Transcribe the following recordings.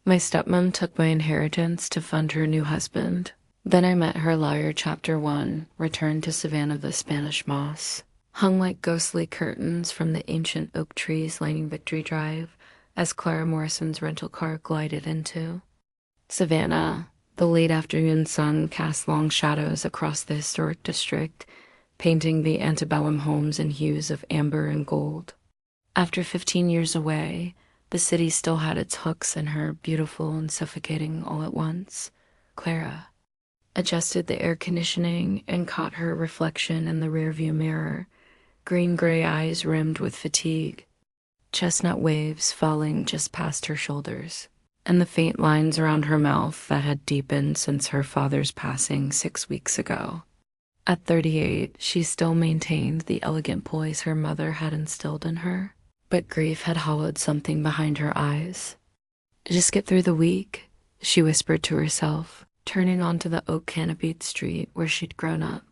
My stepmom took my inheritance to fund her new husband. Then I met her liar. Chapter 1, Return to Savannah. The Spanish moss hung like ghostly curtains from the ancient oak trees lining Victory Drive as Clara Morrison's rental car glided into Savannah. The late afternoon sun cast long shadows across the historic district, painting the antebellum homes in hues of amber and gold. After 15 years away, the city still had its hooks in her, beautiful and suffocating all at once. Clara adjusted the air conditioning and caught her reflection in the rearview mirror, green-gray eyes rimmed with fatigue, chestnut waves falling just past her shoulders, and the faint lines around her mouth that had deepened since her father's passing 6 weeks ago. At 38, she still maintained the elegant poise her mother had instilled in her, but grief had hollowed something behind her eyes. Just get through the week, she whispered to herself, turning onto the oak-canopied street where she'd grown up.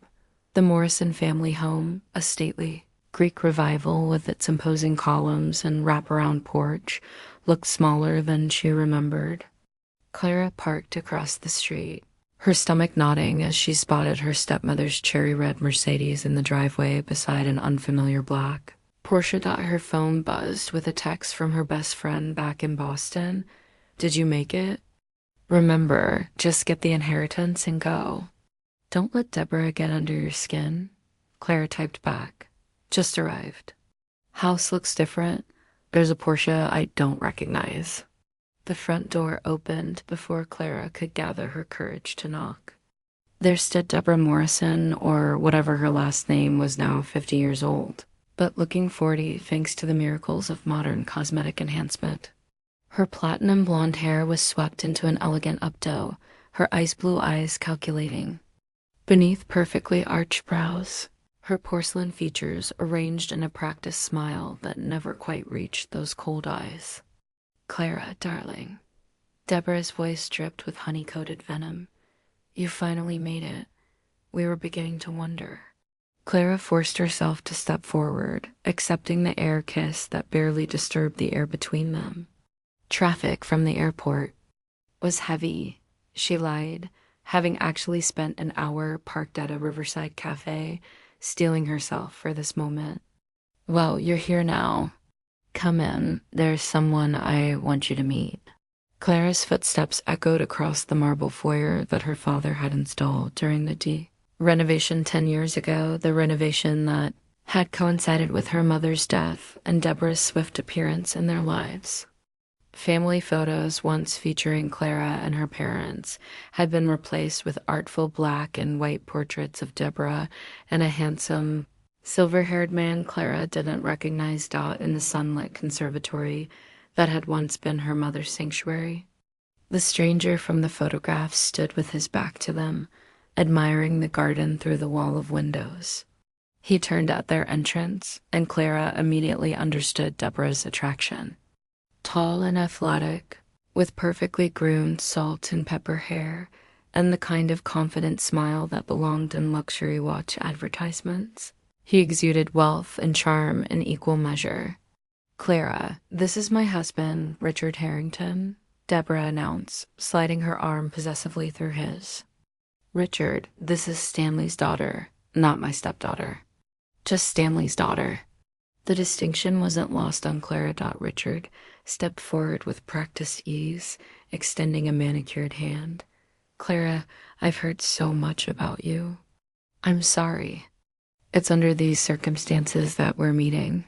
The Morrison family home, a stately Greek revival with its imposing columns and wraparound porch, looked smaller than she remembered. Clara parked across the street, her stomach nodding as she spotted her stepmother's cherry-red Mercedes in the driveway beside an unfamiliar black Porsche. Her phone buzzed with a text from her best friend back in Boston. Did you make it? Remember, just get the inheritance and go. Don't let Deborah get under your skin. Clara typed back. Just arrived. House looks different. There's a Porsche I don't recognize. The front door opened before Clara could gather her courage to knock. There stood Deborah Morrison, or whatever her last name was, now 50 years old, but looking 40 thanks to the miracles of modern cosmetic enhancement. Her platinum blonde hair was swept into an elegant updo, her ice blue eyes calculating. Beneath perfectly arched brows, her porcelain features arranged in a practiced smile that never quite reached those cold eyes. Clara, darling. Deborah's voice dripped with honey-coated venom. You finally made it. We were beginning to wonder. Clara forced herself to step forward, accepting the air kiss that barely disturbed the air between them. Traffic from the airport was heavy, she lied, having actually spent an hour parked at a riverside cafe, steeling herself for this moment. Well, you're here now. Come in. There's someone I want you to meet. Clara's footsteps echoed across the marble foyer that her father had installed during the renovation 10 years ago, the renovation that had coincided with her mother's death and Deborah's swift appearance in their lives. Family photos once featuring Clara and her parents had been replaced with artful black and white portraits of Deborah and a handsome, silver-haired man Clara didn't recognize in the sunlit conservatory that had once been her mother's sanctuary. The stranger from the photographs stood with his back to them, admiring the garden through the wall of windows. He turned at their entrance, and Clara immediately understood Deborah's attraction. Tall and athletic, with perfectly groomed salt and pepper hair, and the kind of confident smile that belonged in luxury watch advertisements, he exuded wealth and charm in equal measure. Clara, this is my husband, Richard Harrington, Deborah announced, sliding her arm possessively through his. Richard, this is Stanley's daughter, not my stepdaughter. Just Stanley's daughter. The distinction wasn't lost on Clara. Richard stepped forward with practiced ease, extending a manicured hand. Clara, I've heard so much about you. I'm sorry. It's under these circumstances that we're meeting.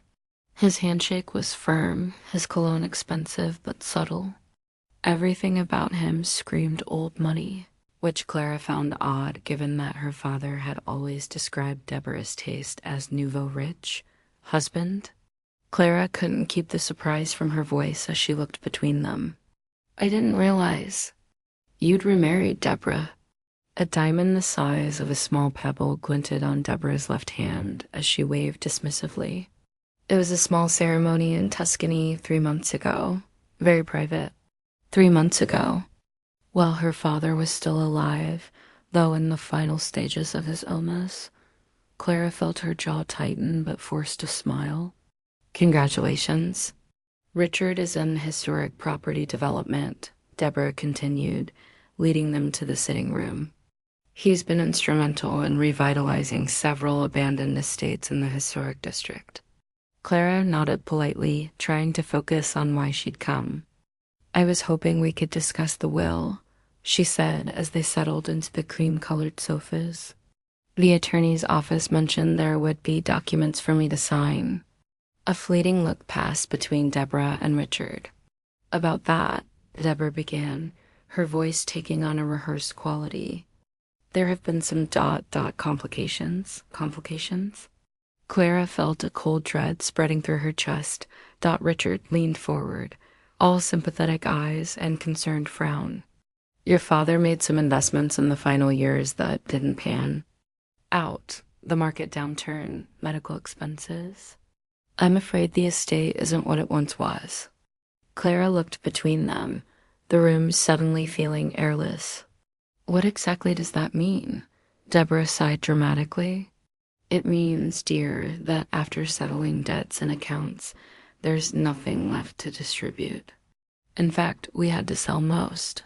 His handshake was firm, his cologne expensive but subtle. Everything about him screamed old money, which Clara found odd given that her father had always described Deborah's taste as nouveau rich. Husband? Clara couldn't keep the surprise from her voice as she looked between them. I didn't realize. You'd remarried Deborah. A diamond the size of a small pebble glinted on Deborah's left hand as she waved dismissively. It was a small ceremony in Tuscany 3 months ago. Very private. 3 months ago. While her father was still alive, though in the final stages of his illness. Clara felt her jaw tighten but forced a smile. Congratulations. Richard is in historic property development, Deborah continued, leading them to the sitting room. He's been instrumental in revitalizing several abandoned estates in the historic district. Clara nodded politely, trying to focus on why she'd come. I was hoping we could discuss the will, she said as they settled into the cream-colored sofas. The attorney's office mentioned there would be documents for me to sign. A fleeting look passed between Deborah and Richard. About that, Deborah began, her voice taking on a rehearsed quality. There have been some complications. Clara felt a cold dread spreading through her chest. Richard leaned forward, all sympathetic eyes and concerned frown. Your father made some investments in the final years that didn't pan out. The market downturn, medical expenses. I'm afraid the estate isn't what it once was. Clara looked between them, the room suddenly feeling airless. What exactly does that mean? Deborah sighed dramatically. It means, dear, that after settling debts and accounts, there's nothing left to distribute. In fact, we had to sell most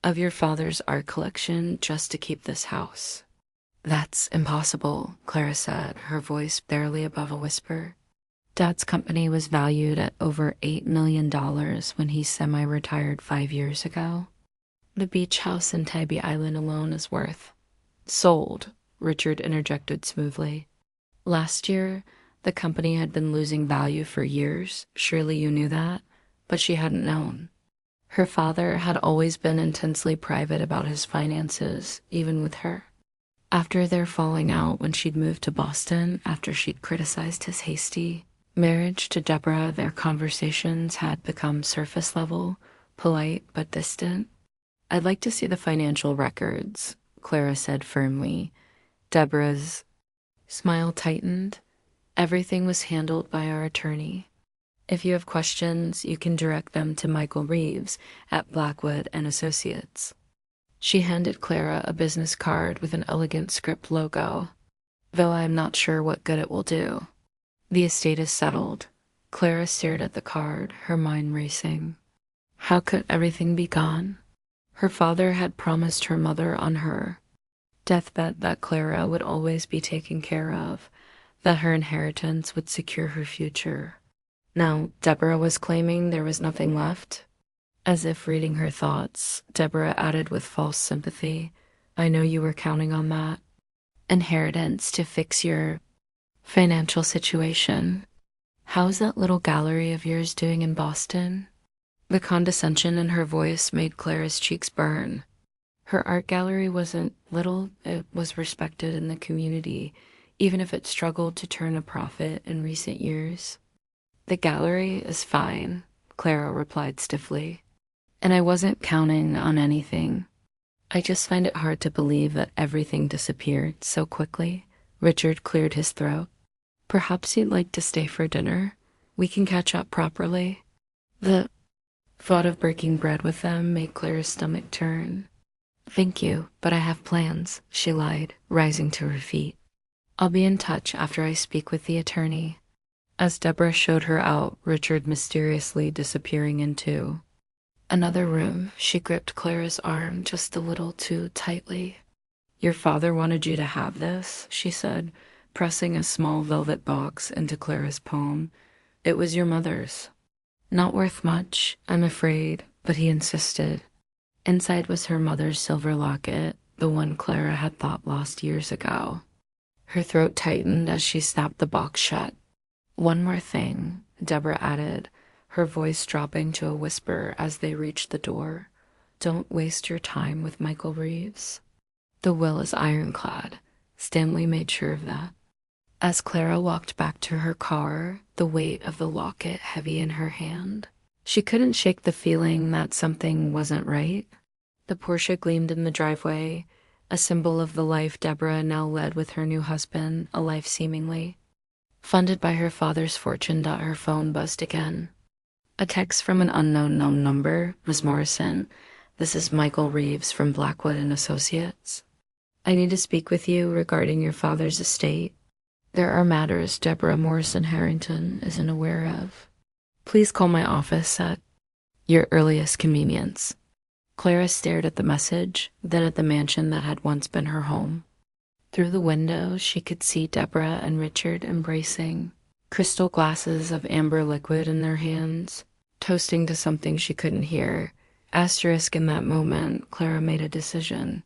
of your father's art collection just to keep this house. That's impossible, Clara said, her voice barely above a whisper. Dad's company was valued at over $8 million when he semi-retired 5 years ago. The beach house in Tybee Island alone is worth. Sold, Richard interjected smoothly. Last year, the company had been losing value for years. Surely you knew that, but she hadn't known. Her father had always been intensely private about his finances, even with her. After their falling out when she'd moved to Boston after she'd criticized his hasty marriage to Deborah, their conversations had become surface level, polite but distant. I'd like to see the financial records, Clara said firmly. Deborah's smile tightened. Everything was handled by our attorney. If you have questions, you can direct them to Michael Reeves at Blackwood and Associates. She handed Clara a business card with an elegant script logo, though I'm not sure what good it will do. The estate is settled. Clara stared at the card, her mind racing. How could everything be gone? Her father had promised her mother on her deathbed that Clara would always be taken care of, that her inheritance would secure her future. Now, Deborah was claiming there was nothing left. As if reading her thoughts, Deborah added with false sympathy, I know you were counting on that. Inheritance to fix your financial situation. How's that little gallery of yours doing in Boston? The condescension in her voice made Clara's cheeks burn. Her art gallery wasn't little, it was respected in the community, even if it struggled to turn a profit in recent years. The gallery is fine, Clara replied stiffly. And I wasn't counting on anything. I just find it hard to believe that everything disappeared so quickly. Richard cleared his throat. Perhaps you'd like to stay for dinner? We can catch up properly. The thought of breaking bread with them made Clara's stomach turn. Thank you, but I have plans, she lied, rising to her feet. I'll be in touch after I speak with the attorney. As Deborah showed her out, Richard mysteriously disappearing into another room, she gripped Clara's arm just a little too tightly. Your father wanted you to have this, she said, pressing a small velvet box into Clara's palm. It was your mother's. Not worth much, I'm afraid, but he insisted. Inside was her mother's silver locket, the one Clara had thought lost years ago. Her throat tightened as she snapped the box shut. One more thing, Deborah added, her voice dropping to a whisper as they reached the door. Don't waste your time with Michael Reeves. The will is ironclad. Stanley made sure of that. As Clara walked back to her car, the weight of the locket heavy in her hand, she couldn't shake the feeling that something wasn't right. The Porsche gleamed in the driveway, a symbol of the life Deborah now led with her new husband, a life seemingly funded by her father's fortune. Her phone buzzed again. A text from an unknown number. Miss Morrison, this is Michael Reeves from Blackwood and Associates. I need to speak with you regarding your father's estate. There are matters Deborah Morrison Harrington isn't aware of. Please call my office at your earliest convenience. Clara stared at the message, then at the mansion that had once been her home. Through the window, she could see Deborah and Richard embracing, crystal glasses of amber liquid in their hands, toasting to something she couldn't hear. Asterisk, in that moment, Clara made a decision.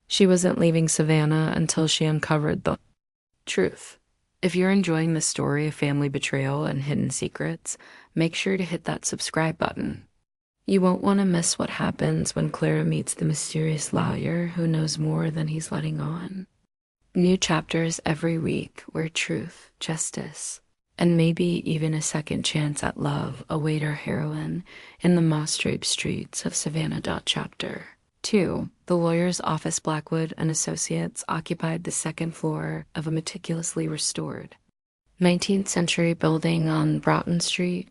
She wasn't leaving Savannah until she uncovered the truth. If you're enjoying the story of family betrayal and hidden secrets, make sure to hit that subscribe button. You won't want to miss what happens when Clara meets the mysterious lawyer who knows more than he's letting on. New chapters every week where truth, justice, and maybe even a second chance at love await our heroine in the moss-draped streets of Savannah. Chapter 2. The lawyer's office. Blackwood and Associates occupied the second floor of a meticulously restored 19th century building on Broughton Street.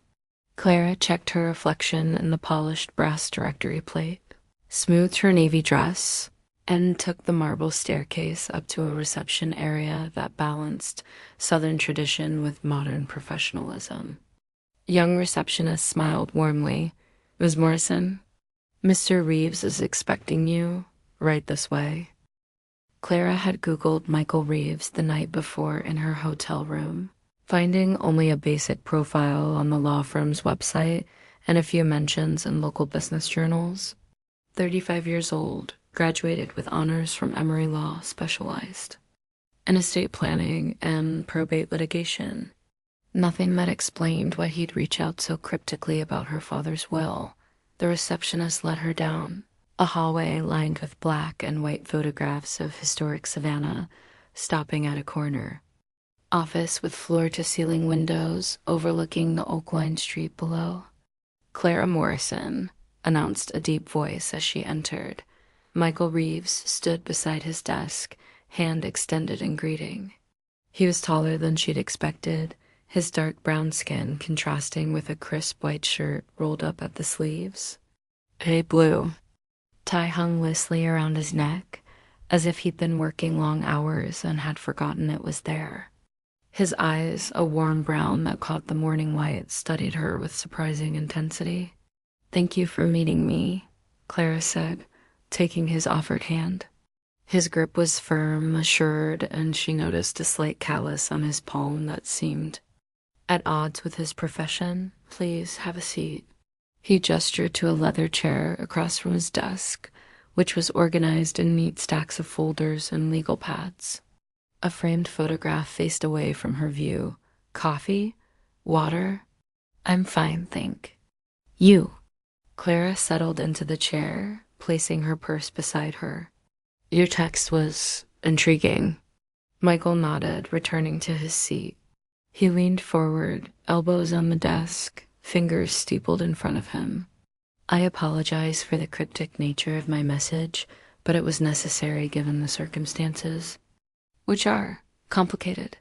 Clara checked her reflection in the polished brass directory plate, smoothed her navy dress, and took the marble staircase up to a reception area that balanced Southern tradition with modern professionalism. Young receptionist smiled warmly. "Ms. Morrison, Mr. Reeves is expecting you right this way." Clara had Googled Michael Reeves the night before in her hotel room, finding only a basic profile on the law firm's website and a few mentions in local business journals. 35 years old, graduated with honors from Emory Law, specialized in estate planning and probate litigation. Nothing that explained why he'd reach out so cryptically about her father's will. The receptionist led her down a hallway lined with black and white photographs of historic Savannah, stopping at a corner office with floor-to-ceiling windows overlooking the oak-lined street below. "Clara Morrison," announced a deep voice as she entered. Michael Reeves stood beside his desk, hand extended in greeting. He was taller than she'd expected, his dark brown skin contrasting with a crisp white shirt rolled up at the sleeves. A blue tie hung loosely around his neck, as if he'd been working long hours and had forgotten it was there. His eyes, a warm brown that caught the morning light, studied her with surprising intensity. "Thank you for meeting me," Clara said, taking his offered hand. His grip was firm, assured, and she noticed a slight callus on his palm that seemed at odds with his profession. "Please have a seat." He gestured to a leather chair across from his desk, which was organized in neat stacks of folders and legal pads. A framed photograph faced away from her view. "Coffee? Water?" "I'm fine, thank you." Clara settled into the chair, placing her purse beside her. "Your text was intriguing." Michael nodded, returning to his seat. He leaned forward, elbows on the desk, fingers steepled in front of him. "I apologize for the cryptic nature of my message, but it was necessary given the circumstances, which are complicated."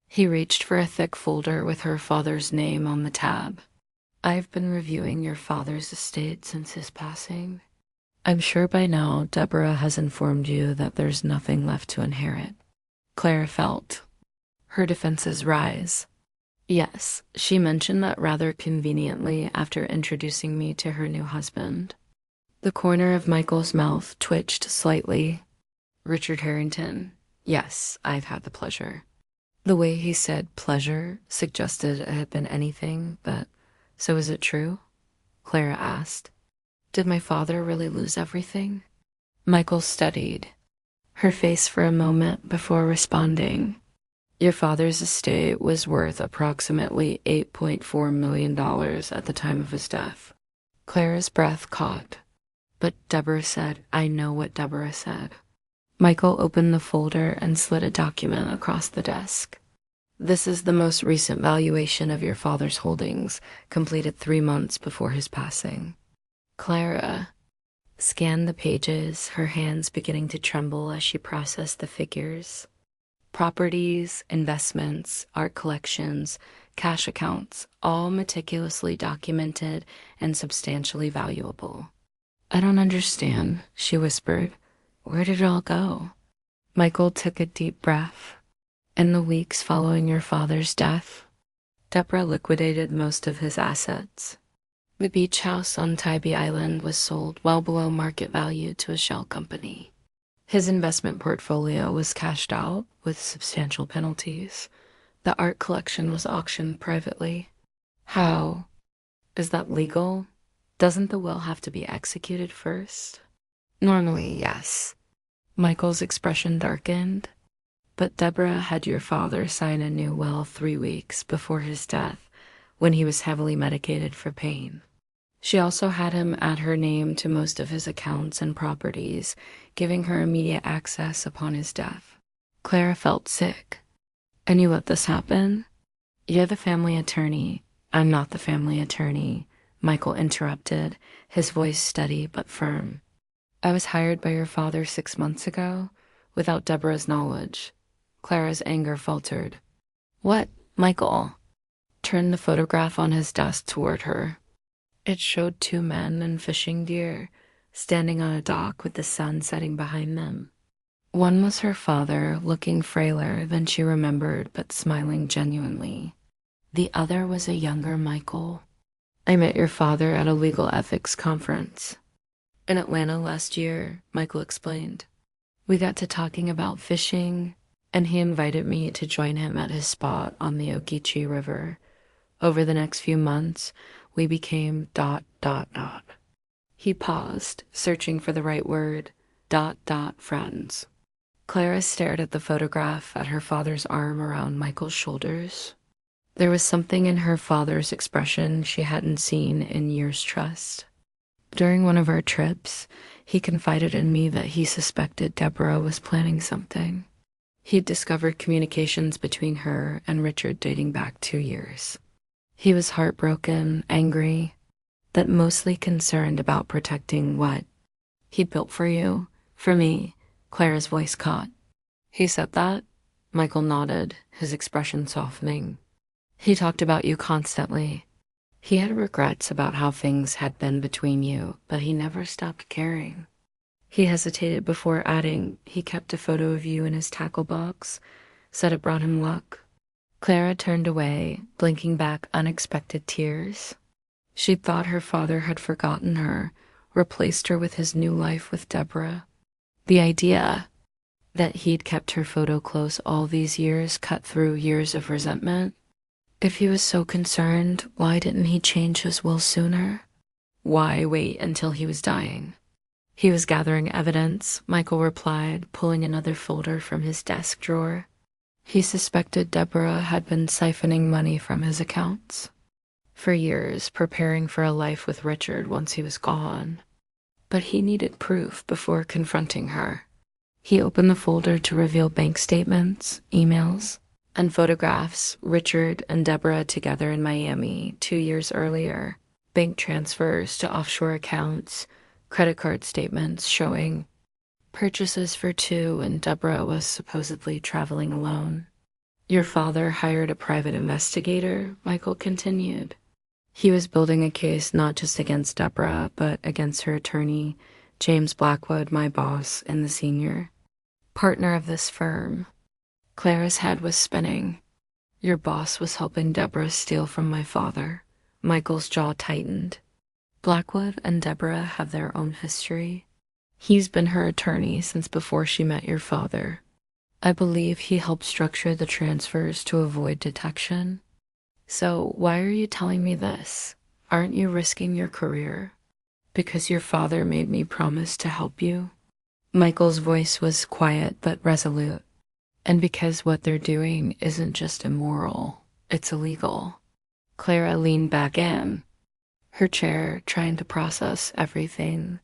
He reached for a thick folder with her father's name on the tab. "I've been reviewing your father's estate since his passing. I'm sure by now Deborah has informed you that there's nothing left to inherit." Clara felt her defenses rise. "Yes, she mentioned that rather conveniently after introducing me to her new husband." The corner of Michael's mouth twitched slightly. "Richard Harrington. Yes, I've had the pleasure." The way he said pleasure suggested it had been anything but. "So is it true?" Clara asked. "Did my father really lose everything?" Michael studied her face for a moment before responding. "Your father's estate was worth approximately $8.4 million at the time of his death." Clara's breath caught. "But Deborah said—" "I know what Deborah said." Michael opened the folder and slid a document across the desk. "This is the most recent valuation of your father's holdings, completed 3 months before his passing." Clara scanned the pages, her hands beginning to tremble as she processed the figures. Properties, investments, art collections, cash accounts, all meticulously documented and substantially valuable. "I don't understand," she whispered. "Where did it all go?" Michael took a deep breath. "In the weeks following your father's death, Deborah liquidated most of his assets. The beach house on Tybee Island was sold well below market value to a shell company. His investment portfolio was cashed out with substantial penalties. The art collection was auctioned privately. How? Is that legal? Doesn't the will have to be executed first? Normally, yes. Michael's expression darkened. But Deborah had your father sign a new will 3 weeks before his death, when he was heavily medicated for pain. She also had him add her name to most of his accounts and properties, giving her immediate access upon his death. Clara felt sick. And you let this happen? You're the family attorney. I'm not the family attorney, Michael interrupted, his voice steady but firm. I was hired by your father 6 months ago, without Deborah's knowledge. Clara's anger faltered. What, Michael? Turned the photograph on his desk toward her. It showed 2 men and fishing gear, standing on a dock with the sun setting behind them. One was her father, looking frailer than she remembered, but smiling genuinely. The other was a younger Michael. I met your father at a legal ethics conference in Atlanta last year, Michael explained. We got to talking about fishing, and he invited me to join him at his spot on the Ogeechee River. Over the next few months, we became ... He paused, searching for the right word. ... friends. Clara stared at the photograph at her father's arm around Michael's shoulders. There was something in her father's expression she hadn't seen in years' trust. During one of our trips, he confided in me that he suspected Deborah was planning something. He'd discovered communications between her and Richard dating back 2 years. He was heartbroken, angry, but mostly concerned about protecting what he'd built for you, for me, Clara's voice caught. He said that? Michael nodded, his expression softening. He talked about you constantly. He had regrets about how things had been between you, but he never stopped caring. He hesitated before adding he kept a photo of you in his tackle box, said it brought him luck. Clara turned away, blinking back unexpected tears. She thought her father had forgotten her, replaced her with his new life with Deborah. The idea that he'd kept her photo close all these years cut through years of resentment. If he was so concerned, why didn't he change his will sooner? Why wait until he was dying? He was gathering evidence, Michael replied, pulling another folder from his desk drawer. He suspected Deborah had been siphoning money from his accounts for years, preparing for a life with Richard once he was gone. But he needed proof before confronting her. He opened the folder to reveal bank statements, emails, and photographs Richard and Deborah together in Miami 2 years earlier, bank transfers to offshore accounts, credit card statements showing purchases for 2 and Deborah was supposedly traveling alone. Your father hired a private investigator, Michael continued. He was building a case not just against Deborah, but against her attorney, James Blackwood, my boss and the senior partner of this firm. Clara's head was spinning. Your boss was helping Deborah steal from my father. Michael's jaw tightened. Blackwood and Deborah have their own history. He's been her attorney since before she met your father. I believe he helped structure the transfers to avoid detection. So why are you telling me this? Aren't you risking your career? Because your father made me promise to help you? Michael's voice was quiet but resolute. And because what they're doing isn't just immoral, it's illegal. Clara leaned back in, her chair trying to process everything.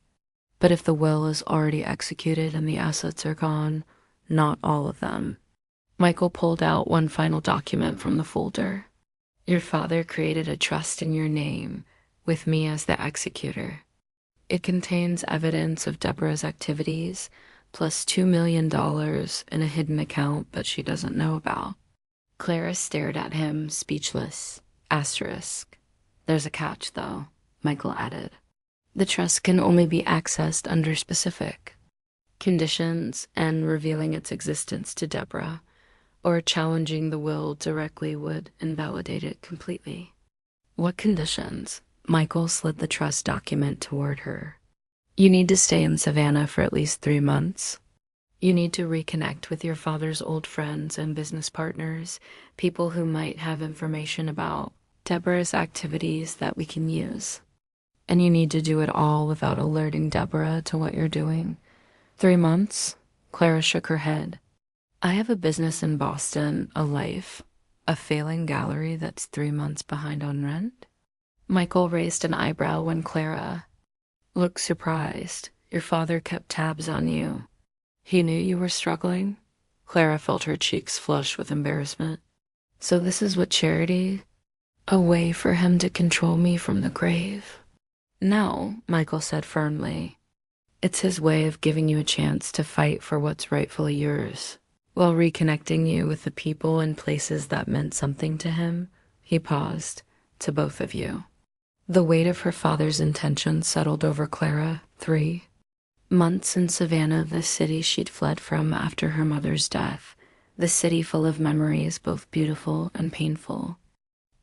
But if the will is already executed and the assets are gone, not all of them. Michael pulled out one final document from the folder. Your father created a trust in your name, with me as the executor. It contains evidence of Deborah's activities, plus $2 million in a hidden account but she doesn't know about. Clara stared at him, speechless. Asterisk. There's a catch, though, Michael added. The trust can only be accessed under specific conditions, and revealing its existence to Deborah or challenging the will directly would invalidate it completely. What conditions? Michael slid the trust document toward her. You need to stay in Savannah for at least 3 months. You need to reconnect with your father's old friends and business partners, people who might have information about Deborah's activities that we can use. And you need to do it all without alerting Deborah to what you're doing. 3 months? Clara shook her head. I have a business in Boston, a life, a failing gallery that's 3 months behind on rent? Michael raised an eyebrow when Clara looked surprised. Your father kept tabs on you. He knew you were struggling? Clara felt her cheeks flush with embarrassment. So this is what charity? A way for him to control me from the grave? No, Michael said firmly. It's his way of giving you a chance to fight for what's rightfully yours, while reconnecting you with the people and places that meant something to him. He paused. To both of you. The weight of her father's intentions settled over Clara. 3 months in Savannah, the city she'd fled from after her mother's death, the city full of memories, both beautiful and painful.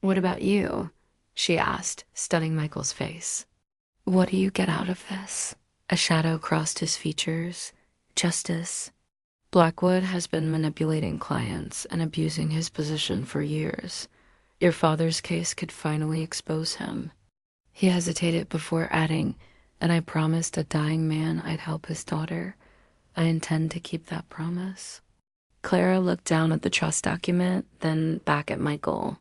What about you? She asked, studying Michael's face. What do you get out of this? A shadow crossed his features. Justice. Blackwood has been manipulating clients and abusing his position for years. Your father's case could finally expose him. He hesitated before adding, and I promised a dying man I'd help his daughter. I intend to keep that promise. Clara looked down at the trust document, then back at Michael.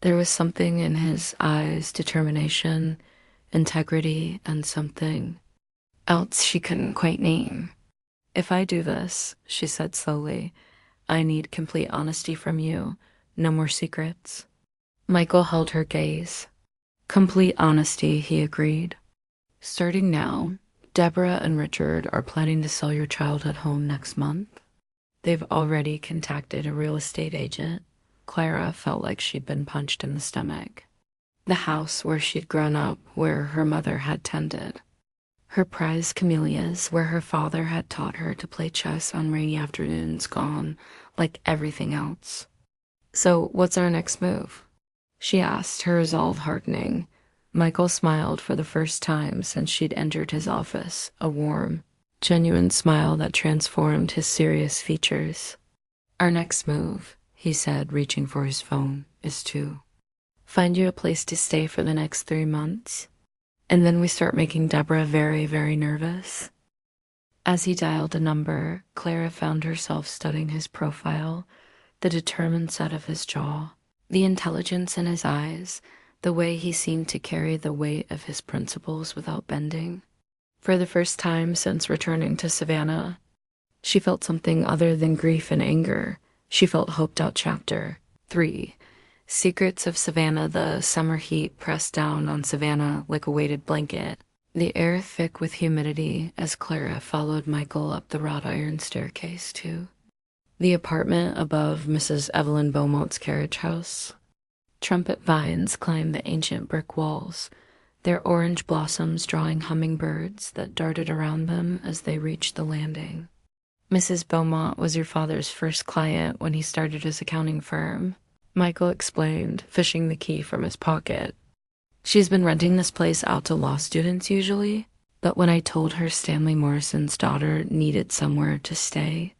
There was something in his eyes, determination, integrity, and something else she couldn't quite name. If I do this, she said slowly, I need complete honesty from you. No more secrets. Michael held her gaze. Complete honesty, he agreed. Starting now, Deborah and Richard are planning to sell your childhood home next month. They've already contacted a real estate agent. Clara felt like she'd been punched in the stomach. The house where she'd grown up, where her mother had tended. Her prized camellias, where her father had taught her to play chess on rainy afternoons, gone, like everything else. So what's our next move? She asked, her resolve hardening. Michael smiled for the first time since she'd entered his office, a warm, genuine smile that transformed his serious features. Our next move, he said, reaching for his phone, is to find you a place to stay for the next 3 months. And then we start making Deborah very, very nervous. As he dialed a number, Clara found herself studying his profile, the determined set of his jaw, the intelligence in his eyes, the way he seemed to carry the weight of his principles without bending. For the first time since returning to Savannah, she felt something other than grief and anger. She felt hoped out. Chapter 3. Secrets of Savannah. The summer heat pressed down on Savannah like a weighted blanket, the air thick with humidity as Clara followed Michael up the wrought iron staircase to the apartment above Mrs. Evelyn Beaumont's carriage house. Trumpet vines climbed the ancient brick walls, their orange blossoms drawing hummingbirds that darted around them as they reached the landing. Mrs. Beaumont was your father's first client when he started his accounting firm, Michael explained, fishing the key from his pocket. She's been renting this place out to law students usually, but when I told her Stanley Morrison's daughter needed somewhere to stay,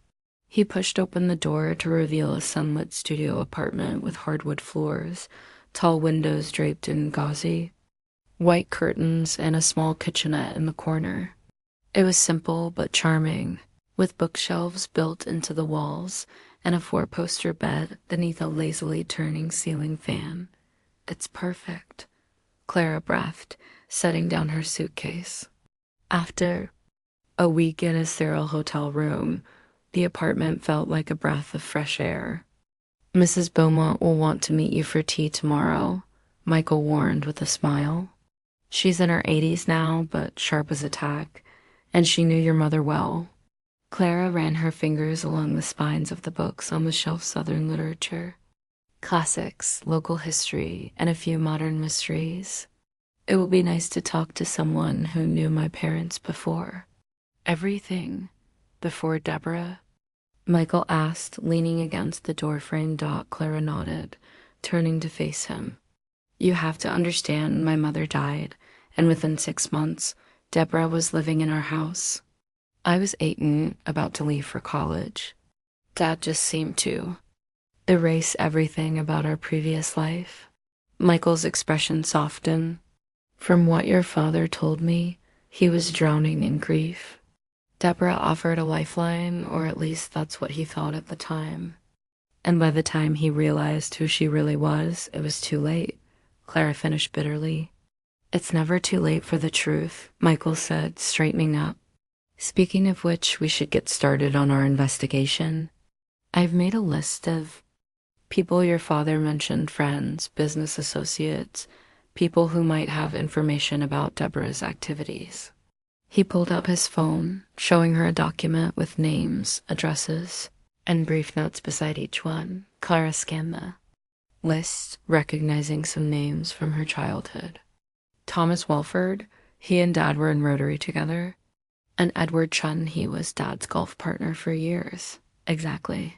he pushed open the door to reveal a sunlit studio apartment with hardwood floors, tall windows draped in gauzy, white curtains, and a small kitchenette in the corner. It was simple but charming, with bookshelves built into the walls and a 4-poster bed beneath a lazily turning ceiling fan. It's perfect, Clara breathed, setting down her suitcase. After a week in a sterile hotel room, the apartment felt like a breath of fresh air. Mrs. Beaumont will want to meet you for tea tomorrow, Michael warned with a smile. She's in her 80s now, but sharp as a tack, and she knew your mother well. Clara ran her fingers along the spines of the books on the shelf. Southern literature, classics, local history, and a few modern mysteries. It will be nice to talk to someone who knew my parents before. Everything before Deborah? Michael asked, leaning against the doorframe. Clara nodded, turning to face him. You have to understand my mother died, and within 6 months, Deborah was living in our house. I was 18, about to leave for college. Dad just seemed to erase everything about our previous life. Michael's expression softened. From what your father told me, he was drowning in grief. Deborah offered a lifeline, or at least that's what he thought at the time. And by the time he realized who she really was, it was too late, Clara finished bitterly. It's never too late for the truth, Michael said, straightening up. Speaking of which, we should get started on our investigation. I've made a list of people your father mentioned, friends, business associates, people who might have information about Deborah's activities. He pulled up his phone, showing her a document with names, addresses, and brief notes beside each one. Clara scanned the list, recognizing some names from her childhood. Thomas Welford, he and Dad were in Rotary together. And Edward Chun, he was Dad's golf partner for years. Exactly.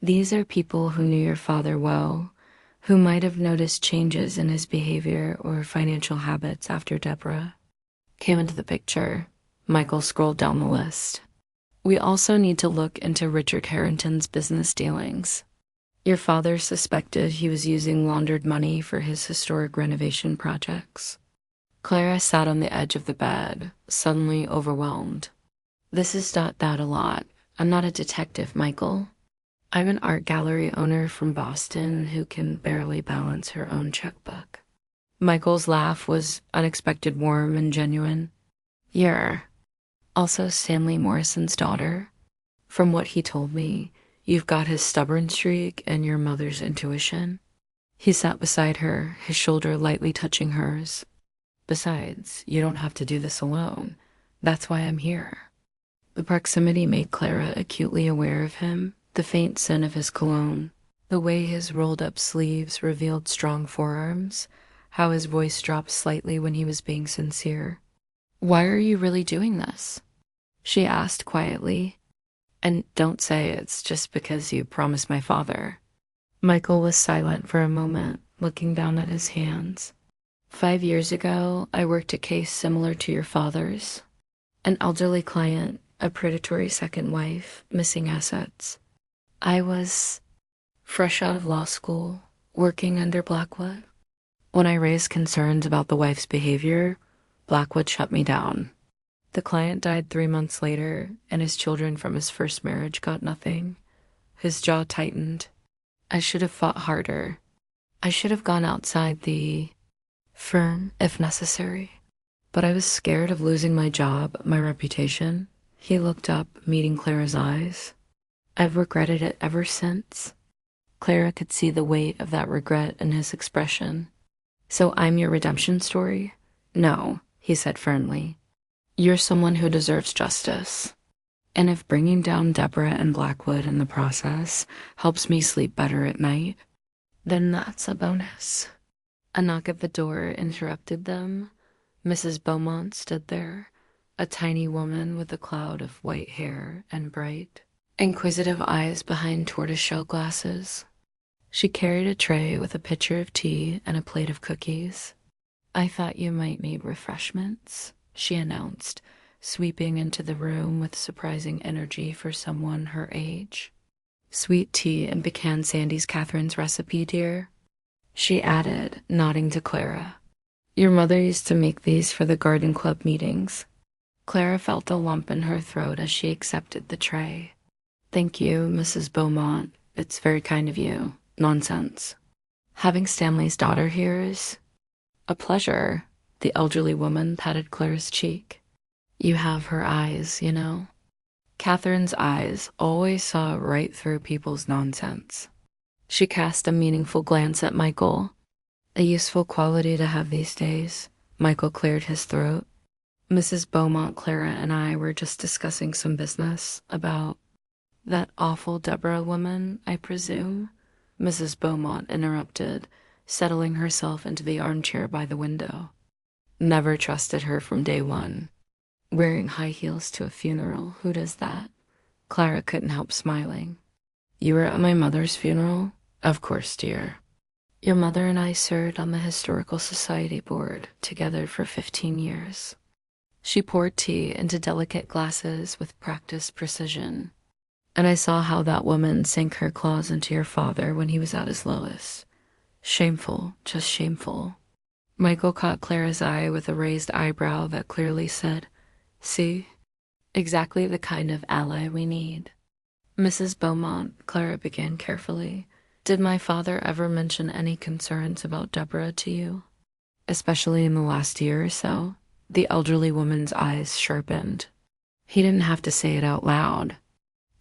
These are people who knew your father well, who might have noticed changes in his behavior or financial habits after Deborah came into the picture. Michael scrolled down the list. We also need to look into Richard Harrington's business dealings. Your father suspected he was using laundered money for his historic renovation projects. Clara sat on the edge of the bed, suddenly overwhelmed. This is not that a lot. I'm not a detective, Michael. I'm an art gallery owner from Boston who can barely balance her own checkbook. Michael's laugh was unexpected, warm, and genuine. You're also Stanley Morrison's daughter. From what he told me, you've got his stubborn streak and your mother's intuition. He sat beside her, his shoulder lightly touching hers. Besides, you don't have to do this alone. That's why I'm here. The proximity made Clara acutely aware of him, the faint scent of his cologne, the way his rolled-up sleeves revealed strong forearms, how his voice dropped slightly when he was being sincere. Why are you really doing this? She asked quietly. And don't say it's just because you promised my father. Michael was silent for a moment, looking down at his hands. 5 years ago, I worked a case similar to your father's. An elderly client, a predatory second wife, missing assets. I was fresh out of law school, working under Blackwood. When I raised concerns about the wife's behavior, Blackwood shut me down. The client died 3 months later, and his children from his first marriage got nothing. His jaw tightened. I should have fought harder. I should have gone outside the firm, if necessary. But I was scared of losing my job, my reputation. He looked up, meeting Clara's eyes. I've regretted it ever since. Clara could see the weight of that regret in his expression. So I'm your redemption story? No, he said firmly. You're someone who deserves justice. And if bringing down Deborah and Blackwood in the process helps me sleep better at night, then that's a bonus. A knock at the door interrupted them. Mrs. Beaumont stood there, a tiny woman with a cloud of white hair and bright, inquisitive eyes behind tortoiseshell glasses. She carried a tray with a pitcher of tea and a plate of cookies. I thought you might need refreshments, she announced, sweeping into the room with surprising energy for someone her age. Sweet tea and pecan sandies, Catherine's recipe, dear, she added, nodding to Clara. Your mother used to make these for the garden club meetings. Clara felt a lump in her throat as she accepted the tray. Thank you, Mrs. Beaumont. It's very kind of you. Nonsense. Having Stanley's daughter here is a pleasure. The elderly woman patted Clara's cheek. You have her eyes, you know. Catherine's eyes always saw right through people's nonsense. She cast a meaningful glance at Michael. A useful quality to have these days. Michael cleared his throat. Mrs. Beaumont, Clara, and I were just discussing some business about that awful Deborah woman, I presume. Mrs. Beaumont interrupted, settling herself into the armchair by the window. Never trusted her from day one. Wearing high heels to a funeral, who does that? Clara couldn't help smiling. You were at my mother's funeral? Of course, dear. Your mother and I served on the Historical Society board together for 15 years. She poured tea into delicate glasses with practiced precision, and I saw how that woman sank her claws into your father when he was at his lowest. Shameful, just shameful. Michael caught Clara's eye with a raised eyebrow that clearly said, "See? Exactly the kind of ally we need." "Mrs. Beaumont," Clara began carefully, "did my father ever mention any concerns about Deborah to you? Especially in the last year or so?" The elderly woman's eyes sharpened. He didn't have to say it out loud.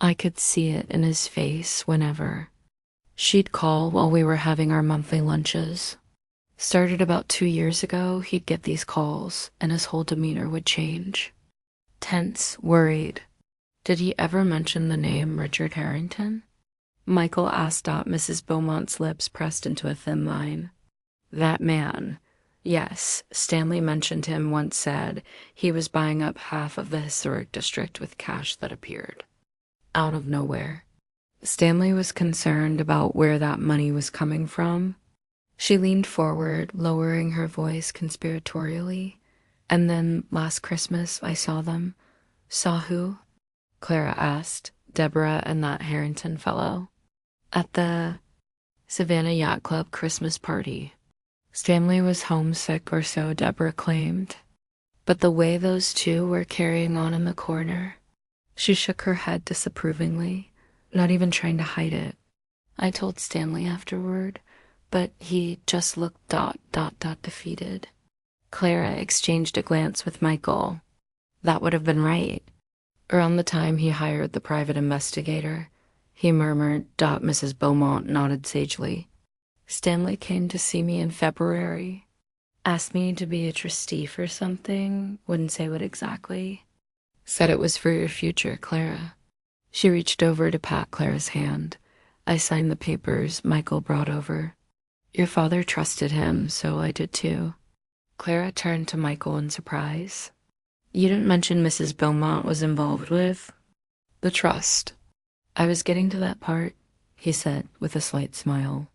I could see it in his face whenever. She'd call while we were having our monthly lunches. Started about 2 years ago, he'd get these calls, and his whole demeanor would change. Tense, worried. "Did he ever mention the name Richard Harrington?" Michael asked. Mrs. Beaumont's lips pressed into a thin line. "That man. Yes, Stanley mentioned him once, said he was buying up half of the historic district with cash that appeared out of nowhere. Stanley was concerned about where that money was coming from." She leaned forward, lowering her voice conspiratorially. "And then last Christmas I saw them." "Saw who?" Clara asked. "Deborah and that Harrington fellow." "At the Savannah Yacht Club Christmas party." Stanley was homesick or so Deborah claimed. But the way those two were carrying on in the corner. She shook her head disapprovingly, not even trying to hide it. "I told Stanley afterward, but he just looked ... defeated." Clara exchanged a glance with Michael. "That would have been right. Around the time he hired the private investigator," he murmured. Mrs. Beaumont nodded sagely. "Stanley came to see me in February. Asked me to be a trustee for something, wouldn't say what exactly. Said it was for your future, Clara." She reached over to pat Clara's hand. I signed the papers Michael brought over. "Your father trusted him, so I did too." Clara turned to Michael in surprise. "You didn't mention Mrs. Beaumont was involved with the trust." "I was getting to that part," he said with a slight smile.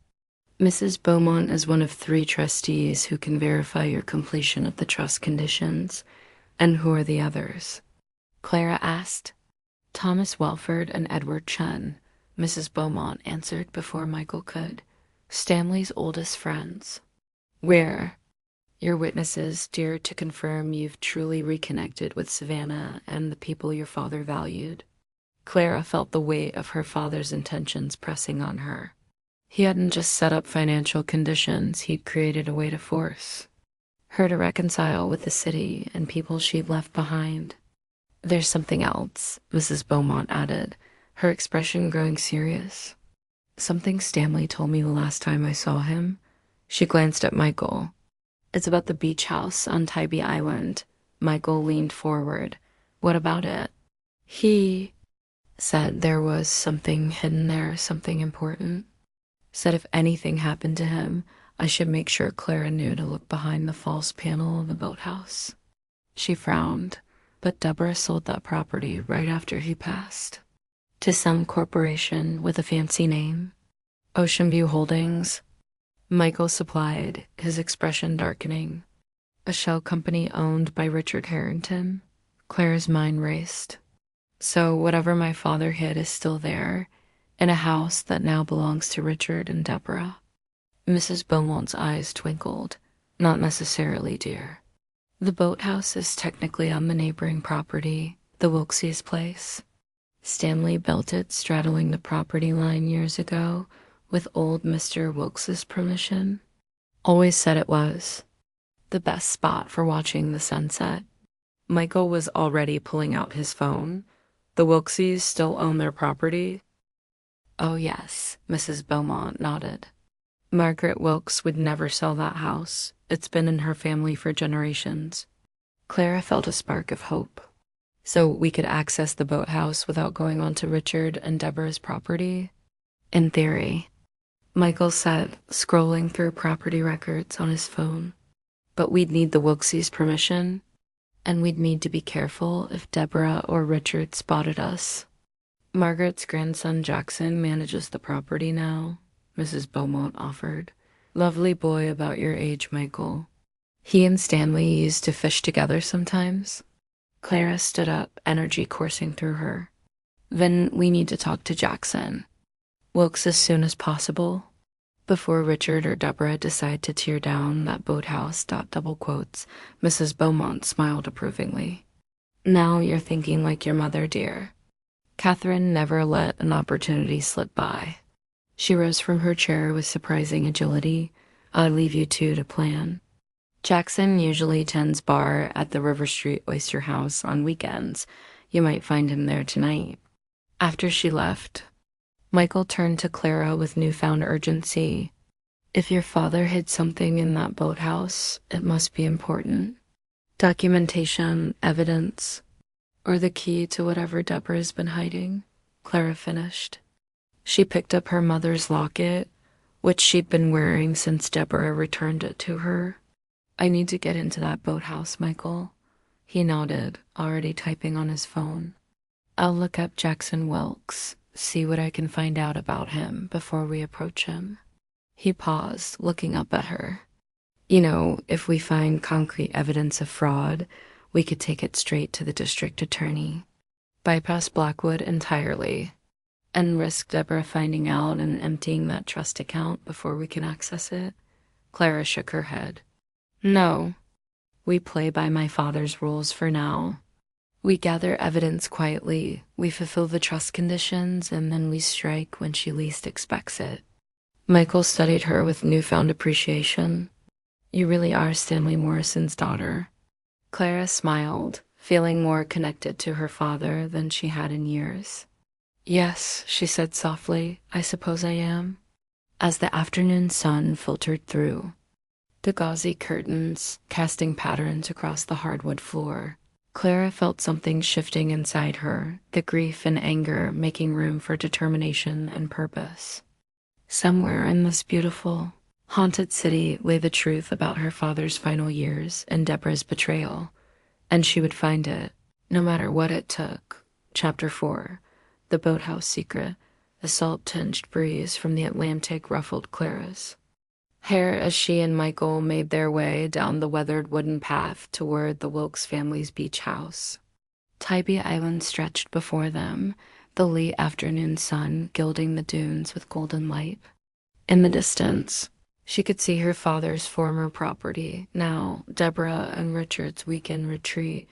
"Mrs. Beaumont is one of 3 trustees who can verify your completion of the trust conditions." "And who are the others?" Clara asked. "Thomas Welford and Edward Chen," Mrs. Beaumont answered before Michael could. "Stanley's oldest friends." "Where?" "Your witnesses dared to confirm you've truly reconnected with Savannah and the people your father valued." Clara felt the weight of her father's intentions pressing on her. He hadn't just set up financial conditions, he'd created a way to force her to reconcile with the city and people she'd left behind. "There's something else," Mrs. Beaumont added, her expression growing serious. "Something Stanley told me the last time I saw him." She glanced at Michael. "It's about the beach house on Tybee Island." Michael leaned forward. "What about it?" "He said there was something hidden there, something important. Said if anything happened to him, I should make sure Clara knew to look behind the false panel of the boathouse." She frowned, but Deborah sold that property right after he passed. To some corporation with a fancy name. Ocean View Holdings. Michael supplied, his expression darkening. "A shell company owned by Richard Harrington." Clara's mind raced. "So whatever my father hid is still there, in a house that now belongs to Richard and Deborah." Mrs. Beaumont's eyes twinkled. "Not necessarily, dear. The boathouse is technically on the neighboring property, the Wilkes's place. Stanley built it straddling the property line years ago with old Mr. Wilkes's permission. Always said it was the best spot for watching the sunset." Michael was already pulling out his phone. "The Wilkes still own their property?" "Oh yes," Mrs. Beaumont nodded. "Margaret Wilkes would never sell that house. It's been in her family for generations." Clara felt a spark of hope. "So we could access the boathouse without going onto Richard and Deborah's property?" "In theory," Michael said, scrolling through property records on his phone. "But we'd need the Wilkes' permission, and we'd need to be careful if Deborah or Richard spotted us." "Margaret's grandson Jackson manages the property now," Mrs. Beaumont offered. Lovely boy about your age, Michael. He and Stanley used to fish together sometimes. Clara stood up, energy coursing through her. Then we need to talk to Jackson. Wilkes as soon as possible. Before Richard or Deborah decide to tear down that boathouse. Double quotes, Mrs. Beaumont smiled approvingly. Now you're thinking like your mother, dear. Catherine never let an opportunity slip by. She rose from her chair with surprising agility. I'll leave you two to plan. Jackson usually tends bar at the River Street Oyster House on weekends. You might find him there tonight. After she left, Michael turned to Clara with newfound urgency. If your father hid something in that boathouse, it must be important. Documentation, evidence, or the key to whatever Deborah's been hiding, Clara finished. She picked up her mother's locket, which she'd been wearing since Deborah returned it to her. I need to get into that boathouse, Michael. He nodded, already typing on his phone. I'll look up Jackson Wilkes, see what I can find out about him before we approach him. He paused, looking up at her. You know, if we find concrete evidence of fraud, we could take it straight to the district attorney. Bypass Blackwood entirely. And risk Deborah finding out and emptying that trust account before we can access it? Clara shook her head. No. We play by my father's rules for now. We gather evidence quietly, we fulfill the trust conditions, and then we strike when she least expects it. Michael studied her with newfound appreciation. You really are Stanley Morrison's daughter. Clara smiled, feeling more connected to her father than she had in years. Yes, she said softly, I suppose I am. As the afternoon sun filtered through, the gauzy curtains casting patterns across the hardwood floor, Clara felt something shifting inside her, the grief and anger making room for determination and purpose. Somewhere in this beautiful, haunted city lay the truth about her father's final years and Deborah's betrayal, and she would find it, no matter what it took. Chapter 4. The Boathouse Secret. A salt-tinged breeze from the Atlantic ruffled Clara's hair as she and Michael made their way down the weathered wooden path toward the Wilkes family's beach house. Tybee Island stretched before them, the late afternoon sun gilding the dunes with golden light. In the distance, she could see her father's former property, now Deborah and Richard's weekend retreat,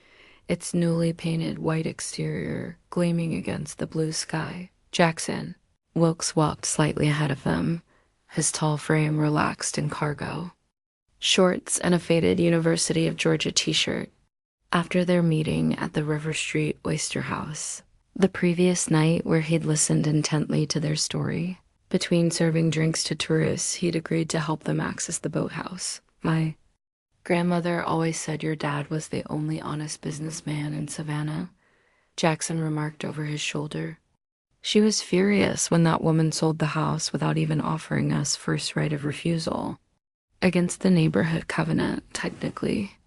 its newly painted white exterior gleaming against the blue sky. Jackson. Wilkes walked slightly ahead of them, his tall frame relaxed in cargo. Shorts and a faded University of Georgia t-shirt. After their meeting at the River Street Oyster House, the previous night where he'd listened intently to their story, between serving drinks to tourists, he'd agreed to help them access the boathouse. My grandmother always said your dad was the only honest businessman in Savannah, Jackson remarked over his shoulder. She was furious when that woman sold the house without even offering us first right of refusal. Against the neighborhood covenant, technically.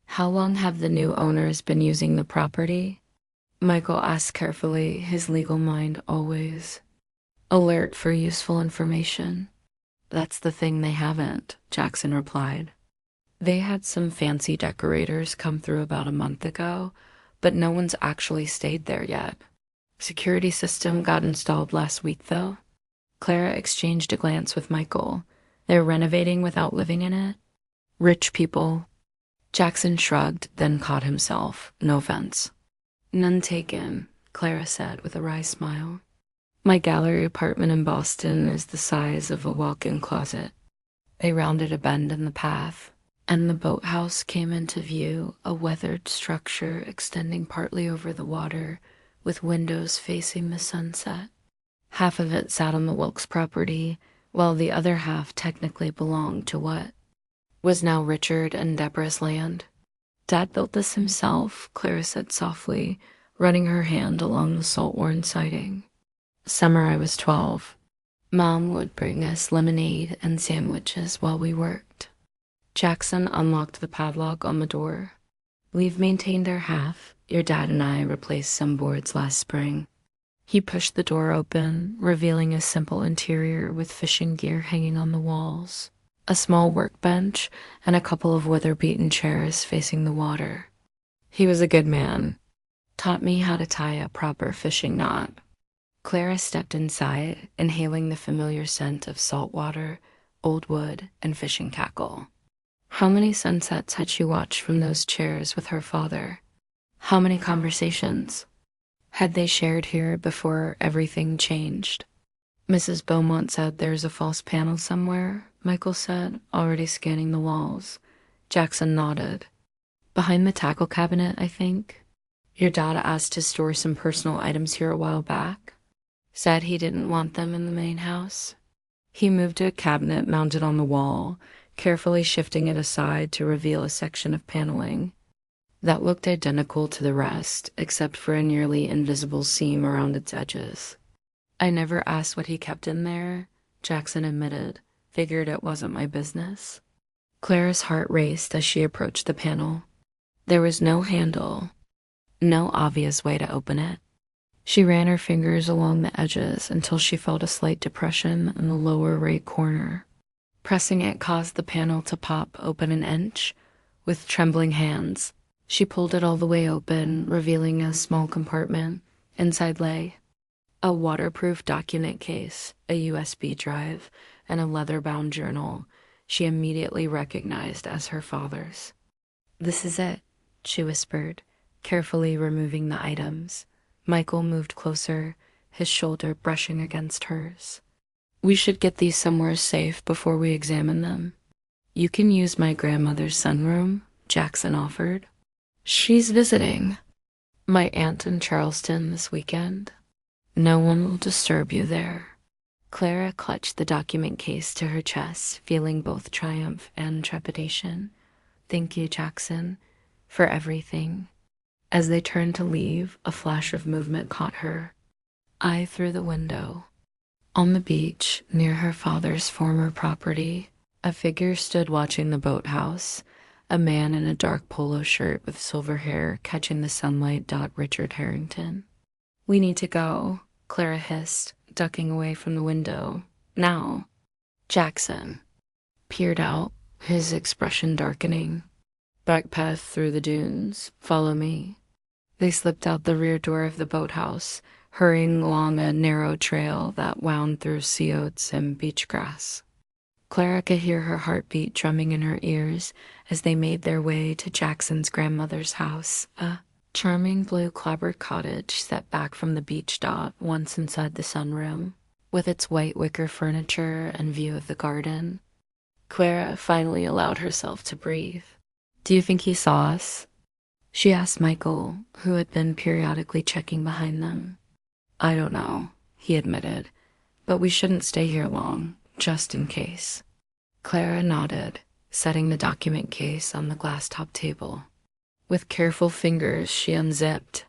How long have the new owners been using the property? Michael asked carefully, his legal mind always alert for useful information. That's the thing they haven't, Jackson replied. They had some fancy decorators come through about a month ago, but no one's actually stayed there yet. Security system got installed last week, though. Clara exchanged a glance with Michael. They're renovating without living in it? Rich people. Jackson shrugged, then caught himself. No offense. None taken, Clara said with a wry smile. My gallery apartment in Boston is the size of a walk-in closet. They rounded a bend in the path, and the boathouse came into view, a weathered structure extending partly over the water, with windows facing the sunset. Half of it sat on the Wilkes property, while the other half technically belonged to what was now Richard and Deborah's land. Dad built this himself, Clara said softly, running her hand along the salt-worn siding. Summer I was 12. Mom would bring us lemonade and sandwiches while we worked. Jackson unlocked the padlock on the door. We've maintained our half. Your dad and I replaced some boards last spring. He pushed the door open, revealing a simple interior with fishing gear hanging on the walls. a small workbench, and a couple of weather-beaten chairs facing the water. He was a good man. Taught me how to tie a proper fishing knot. Clara stepped inside, inhaling the familiar scent of salt water, old wood, and fishing tackle. How many sunsets had she watched from those chairs with her father? How many conversations had they shared here before everything changed? Mrs. Beaumont said there's a false panel somewhere, Michael said, already scanning the walls. Jackson nodded. Behind the tackle cabinet, I think. Your dad asked to store some personal items here a while back. Said he didn't want them in the main house. He moved to a cabinet mounted on the wall, carefully shifting it aside to reveal a section of paneling that looked identical to the rest, except for a nearly invisible seam around its edges. I never asked what he kept in there, Jackson admitted. Figured it wasn't my business. Clara's heart raced as she approached the panel. There was no handle, no obvious way to open it. She ran her fingers along the edges until she felt a slight depression in the lower right corner. Pressing it caused the panel to pop open an inch. With trembling hands, she pulled it all the way open, revealing a small compartment. Inside lay a waterproof document case, a USB drive, and a leather-bound journal she immediately recognized as her father's. "This is it," she whispered, carefully removing the items. Michael moved closer, his shoulder brushing against hers. "We should get these somewhere safe before we examine them. You can use my grandmother's sunroom," Jackson offered. "She's visiting my aunt in Charleston this weekend. No one will disturb you there." Clara clutched the document case to her chest, feeling both triumph and trepidation. "Thank you, Jackson, for everything." As they turned to leave, a flash of movement caught her eye through the window. On the beach, near her father's former property, a figure stood watching the boathouse, a man in a dark polo shirt with silver hair catching the sunlight. Richard Harrington. "We need to go," Clara hissed, ducking away from the window. "Now." Jackson peered out, his expression darkening. "Back path through the dunes. Follow me." They slipped out the rear door of the boathouse, hurrying along a narrow trail that wound through sea oats and beach grass. Clara could hear her heartbeat drumming in her ears as they made their way to Jackson's grandmother's house, a charming blue clapboard cottage set back from the beach dot once inside the sunroom, with its white wicker furniture and view of the garden. Clara finally allowed herself to breathe. "Do you think he saw us?" she asked Michael, who had been periodically checking behind them. "I don't know," he admitted, "but we shouldn't stay here long, just in case." Clara nodded, setting the document case on the glass-top table. With careful fingers, she unzipped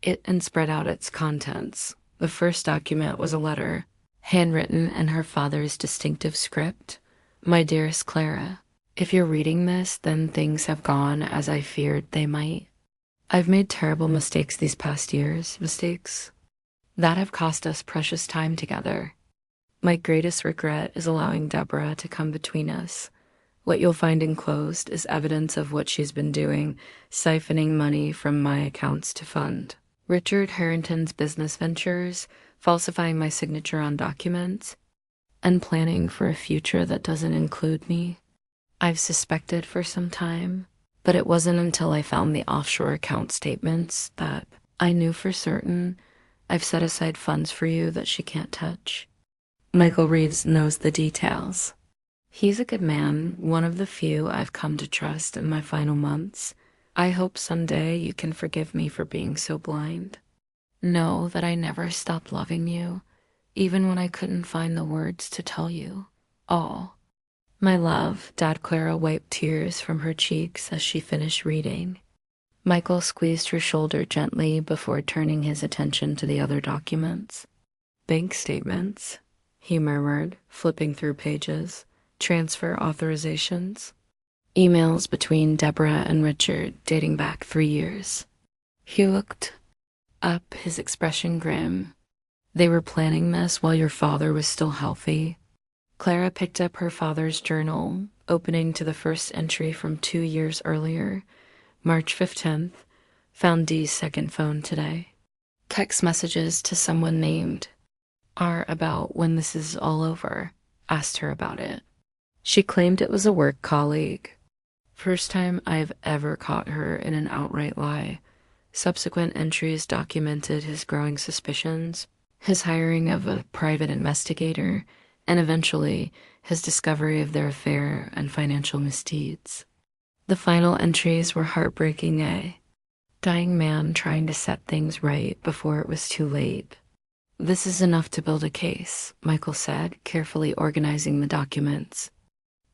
it and spread out its contents. The first document was a letter, handwritten in her father's distinctive script. "My dearest Clara, if you're reading this, then things have gone as I feared they might. I've made terrible mistakes these past years, mistakes that have cost us precious time together. My greatest regret is allowing Deborah to come between us. What you'll find enclosed is evidence of what she's been doing, siphoning money from my accounts to fund Richard Harrington's business ventures, falsifying my signature on documents, and planning for a future that doesn't include me. I've suspected for some time, but it wasn't until I found the offshore account statements that I knew for certain I've set aside funds for you that she can't touch. Michael Reeves knows the details. He's a good man, one of the few I've come to trust in my final months. I hope someday you can forgive me for being so blind. Know that I never stopped loving you, even when I couldn't find the words to tell you all. My love." Clara wiped tears from her cheeks as she finished reading. Michael squeezed her shoulder gently before turning his attention to the other documents. "Bank statements," he murmured, flipping through pages. "Transfer authorizations. Emails between Deborah and Richard dating back 3 years." He looked up, his expression grim. "They were planning this while your father was still healthy." Clara picked up her father's journal, opening to the first entry from 2 years earlier, March 15th, found Dee's second phone today. Text messages to someone named are about when this is all over, asked her about it. She claimed it was a work colleague. First time I've ever caught her in an outright lie. Subsequent entries documented his growing suspicions, his hiring of a private investigator, and eventually his discovery of their affair and financial misdeeds. The final entries were heartbreaking, dying man trying to set things right before it was too late. This is enough to build a case, Michael said, carefully organizing the documents.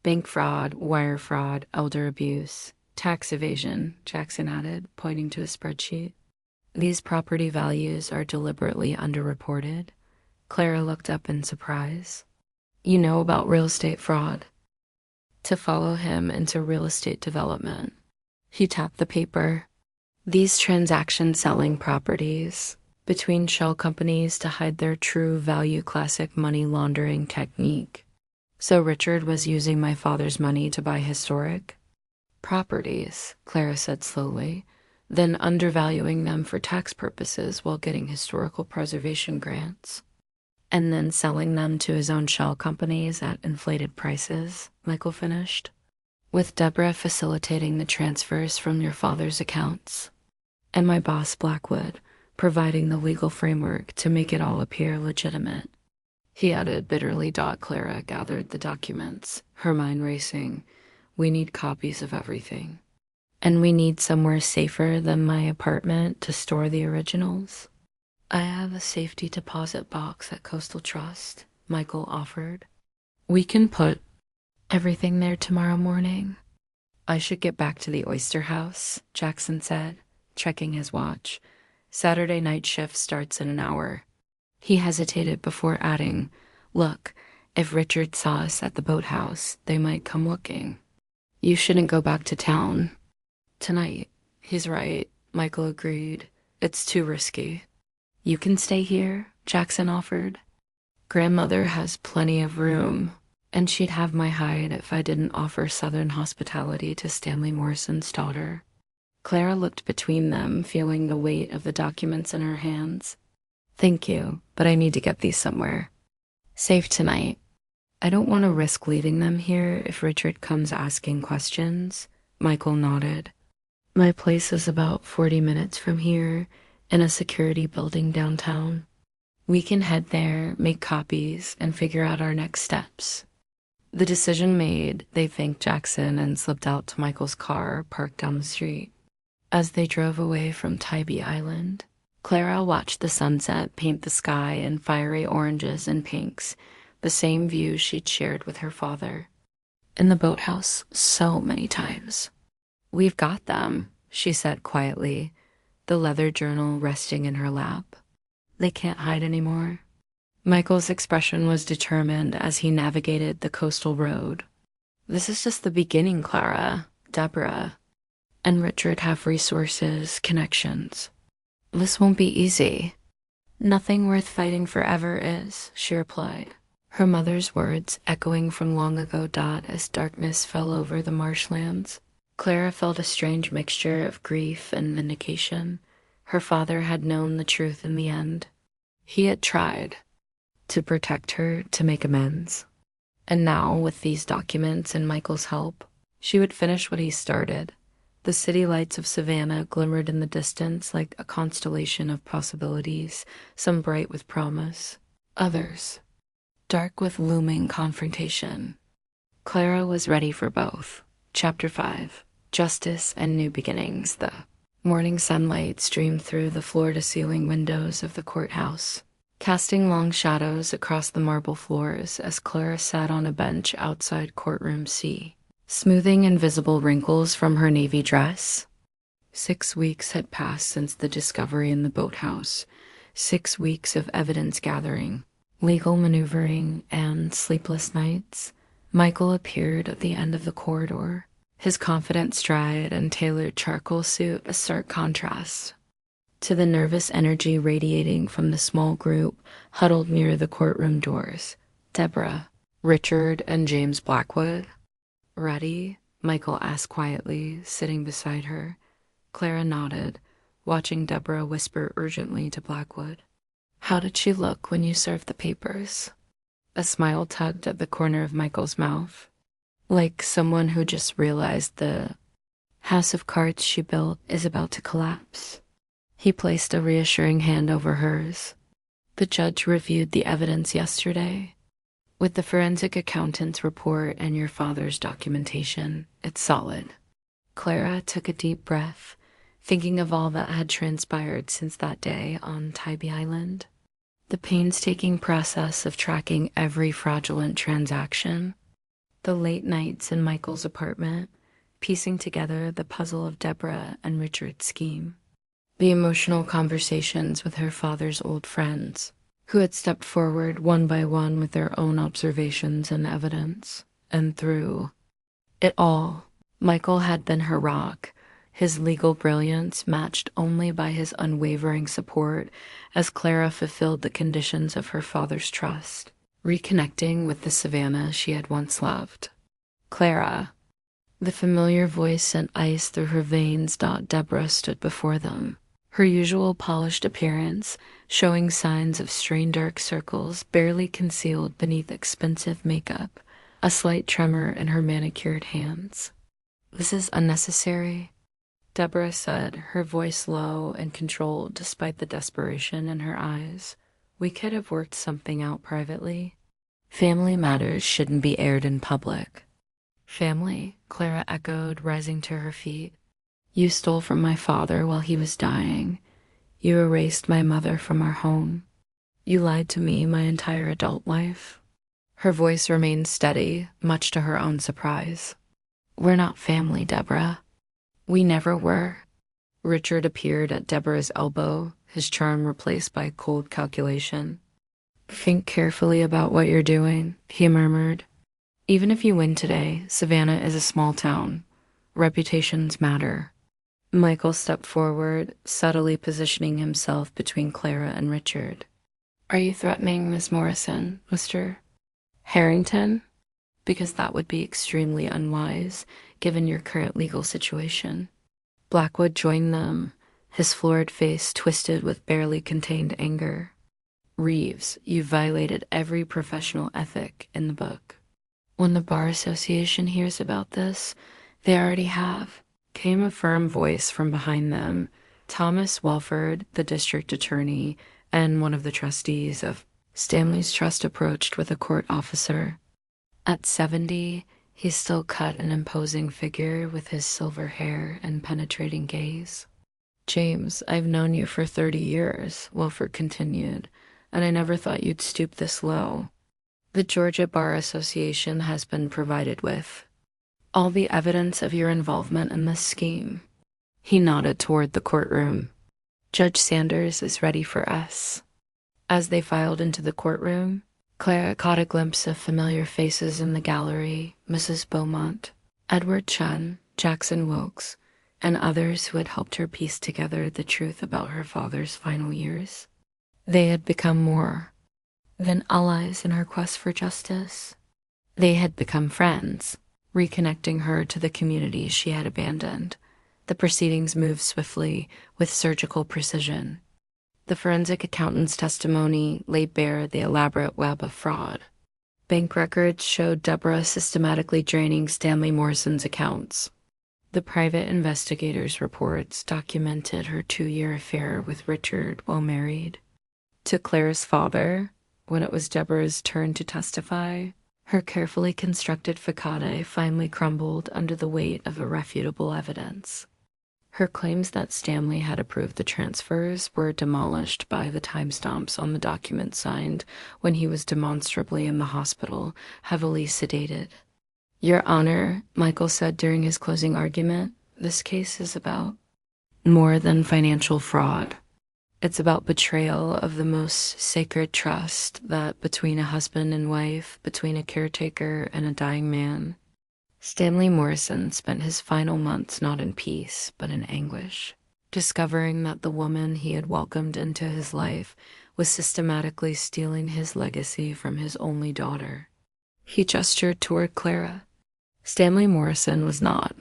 Bank fraud, wire fraud, elder abuse, tax evasion, Jackson added, pointing to a spreadsheet. These property values are deliberately underreported. Clara looked up in surprise. You know about real estate fraud. To follow him into real estate development. He tapped the paper. These transactions selling properties between shell companies to hide their true value, classic money laundering technique. So Richard was using my father's money to buy historic properties, Clara said slowly, then undervaluing them for tax purposes while getting historical preservation grants, and then selling them to his own shell companies at inflated prices, Michael finished, with Deborah facilitating the transfers from your father's accounts, and my boss Blackwood providing the legal framework to make it all appear legitimate. He added bitterly. Clara gathered the documents, her mind racing. We need copies of everything. And we need somewhere safer than my apartment to store the originals. I have a safety deposit box at Coastal Trust, Michael offered. We can put everything there tomorrow morning. I should get back to the Oyster House, Jackson said, checking his watch. Saturday night shift starts in an hour. He hesitated before adding, look, if Richard saw us at the boathouse, they might come looking. You shouldn't go back to town tonight. He's right, Michael agreed. It's too risky. You can stay here, Jackson offered. Grandmother has plenty of room, and she'd have my hide if I didn't offer Southern hospitality to Stanley Morrison's daughter. Clara looked between them, feeling the weight of the documents in her hands. Thank you, but I need to get these somewhere. Safe tonight. I don't want to risk leaving them here if Richard comes asking questions. Michael nodded. My place is about 40 minutes from here, in a security building downtown. We can head there, make copies, and figure out our next steps. The decision made, they thanked Jackson and slipped out to Michael's car parked down the street. As they drove away from Tybee Island, Clara watched the sunset paint the sky in fiery oranges and pinks, the same view she'd shared with her father. In the boathouse so many times. We've got them, she said quietly, the leather journal resting in her lap. They can't hide anymore. Michael's expression was determined as he navigated the coastal road. This is just the beginning, Clara, Deborah, and Richard have resources, connections. This won't be easy. Nothing worth fighting forever is, she replied, her mother's words echoing from long ago. As darkness fell over the marshlands, Clara felt a strange mixture of grief and vindication. Her father had known the truth in the end. He had tried to protect her, to make amends. And now, with these documents and Michael's help, she would finish what he started. The city lights of Savannah glimmered in the distance like a constellation of possibilities, some bright with promise, others dark with looming confrontation. Clara was ready for both. Chapter 5, Justice and New Beginnings. The morning sunlight streamed through the floor-to-ceiling windows of the courthouse, casting long shadows across the marble floors as Clara sat on a bench outside courtroom C, smoothing invisible wrinkles from her navy dress. 6 weeks had passed since the discovery in the boathouse. 6 weeks of evidence gathering, legal maneuvering, and sleepless nights. Michael appeared at the end of the corridor, his confident stride and tailored charcoal suit a stark contrast to the nervous energy radiating from the small group huddled near the courtroom doors. Deborah, Richard and James Blackwood. Ready? Michael asked quietly, sitting beside her. Clara nodded, watching Deborah whisper urgently to Blackwood. How did she look when you served the papers? A smile tugged at the corner of Michael's mouth, like someone who just realized the house of cards she built is about to collapse. He placed a reassuring hand over hers. The judge reviewed the evidence yesterday. With the forensic accountant's report and your father's documentation, it's solid. Clara took a deep breath, thinking of all that had transpired since that day on Tybee Island. The painstaking process of tracking every fraudulent transaction, the late nights in Michael's apartment, piecing together the puzzle of Deborah and Richard's scheme, the emotional conversations with her father's old friends, who had stepped forward one by one with their own observations and evidence. And through it all, Michael had been her rock, his legal brilliance matched only by his unwavering support as Clara fulfilled the conditions of her father's trust, reconnecting with the Savannah she had once loved. Clara. The familiar voice sent ice through her veins. Deborah stood before them, her usual polished appearance showing signs of strained dark circles barely concealed beneath expensive makeup, a slight tremor in her manicured hands. This is unnecessary, Deborah said, her voice low and controlled despite the desperation in her eyes. We could have worked something out privately. Family matters shouldn't be aired in public. Family, Clara echoed, rising to her feet. You stole from my father while he was dying. You erased my mother from our home. You lied to me my entire adult life. Her voice remained steady, much to her own surprise. We're not family, Deborah. We never were. Richard appeared at Deborah's elbow, his charm replaced by cold calculation. Think carefully about what you're doing, he murmured. Even if you win today, Savannah is a small town. Reputations matter. Michael stepped forward, subtly positioning himself between Clara and Richard. Are you threatening Miss Morrison, Mr. Harrington? Because that would be extremely unwise, given your current legal situation. Blackwood joined them, his florid face twisted with barely contained anger. Reeves, you violated every professional ethic in the book. When the Bar Association hears about this, they already have, came a firm voice from behind them. Thomas Welford, the district attorney, and one of the trustees of Stanley's Trust approached with a court officer. At 70, he still cut an imposing figure with his silver hair and penetrating gaze. James, I've known you for 30 years, Welford continued, and I never thought you'd stoop this low. The Georgia Bar Association has been provided with all the evidence of your involvement in this scheme. He nodded toward the courtroom. Judge Sanders is ready for us. As they filed into the courtroom, Clara caught a glimpse of familiar faces in the gallery, Mrs. Beaumont, Edward Chun, Jackson Wilkes, and others who had helped her piece together the truth about her father's final years. They had become more than allies in her quest for justice. They had become friends, reconnecting her to the community she had abandoned. The proceedings moved swiftly, with surgical precision. The forensic accountant's testimony laid bare the elaborate web of fraud. Bank records showed Deborah systematically draining Stanley Morrison's accounts. The private investigator's reports documented her 2-year affair with Richard while married. To Clara's father, when it was Deborah's turn to testify, her carefully constructed facade finally crumbled under the weight of irrefutable evidence. Her claims that Stanley had approved the transfers were demolished by the timestamps on the document signed when he was demonstrably in the hospital, heavily sedated. Your Honor, Michael said during his closing argument, this case is about more than financial fraud. It's about betrayal of the most sacred trust that between a husband and wife, between a caretaker and a dying man. Stanley Morrison spent his final months not in peace, but in anguish, discovering that the woman he had welcomed into his life was systematically stealing his legacy from his only daughter. He gestured toward Clara. Stanley Morrison was not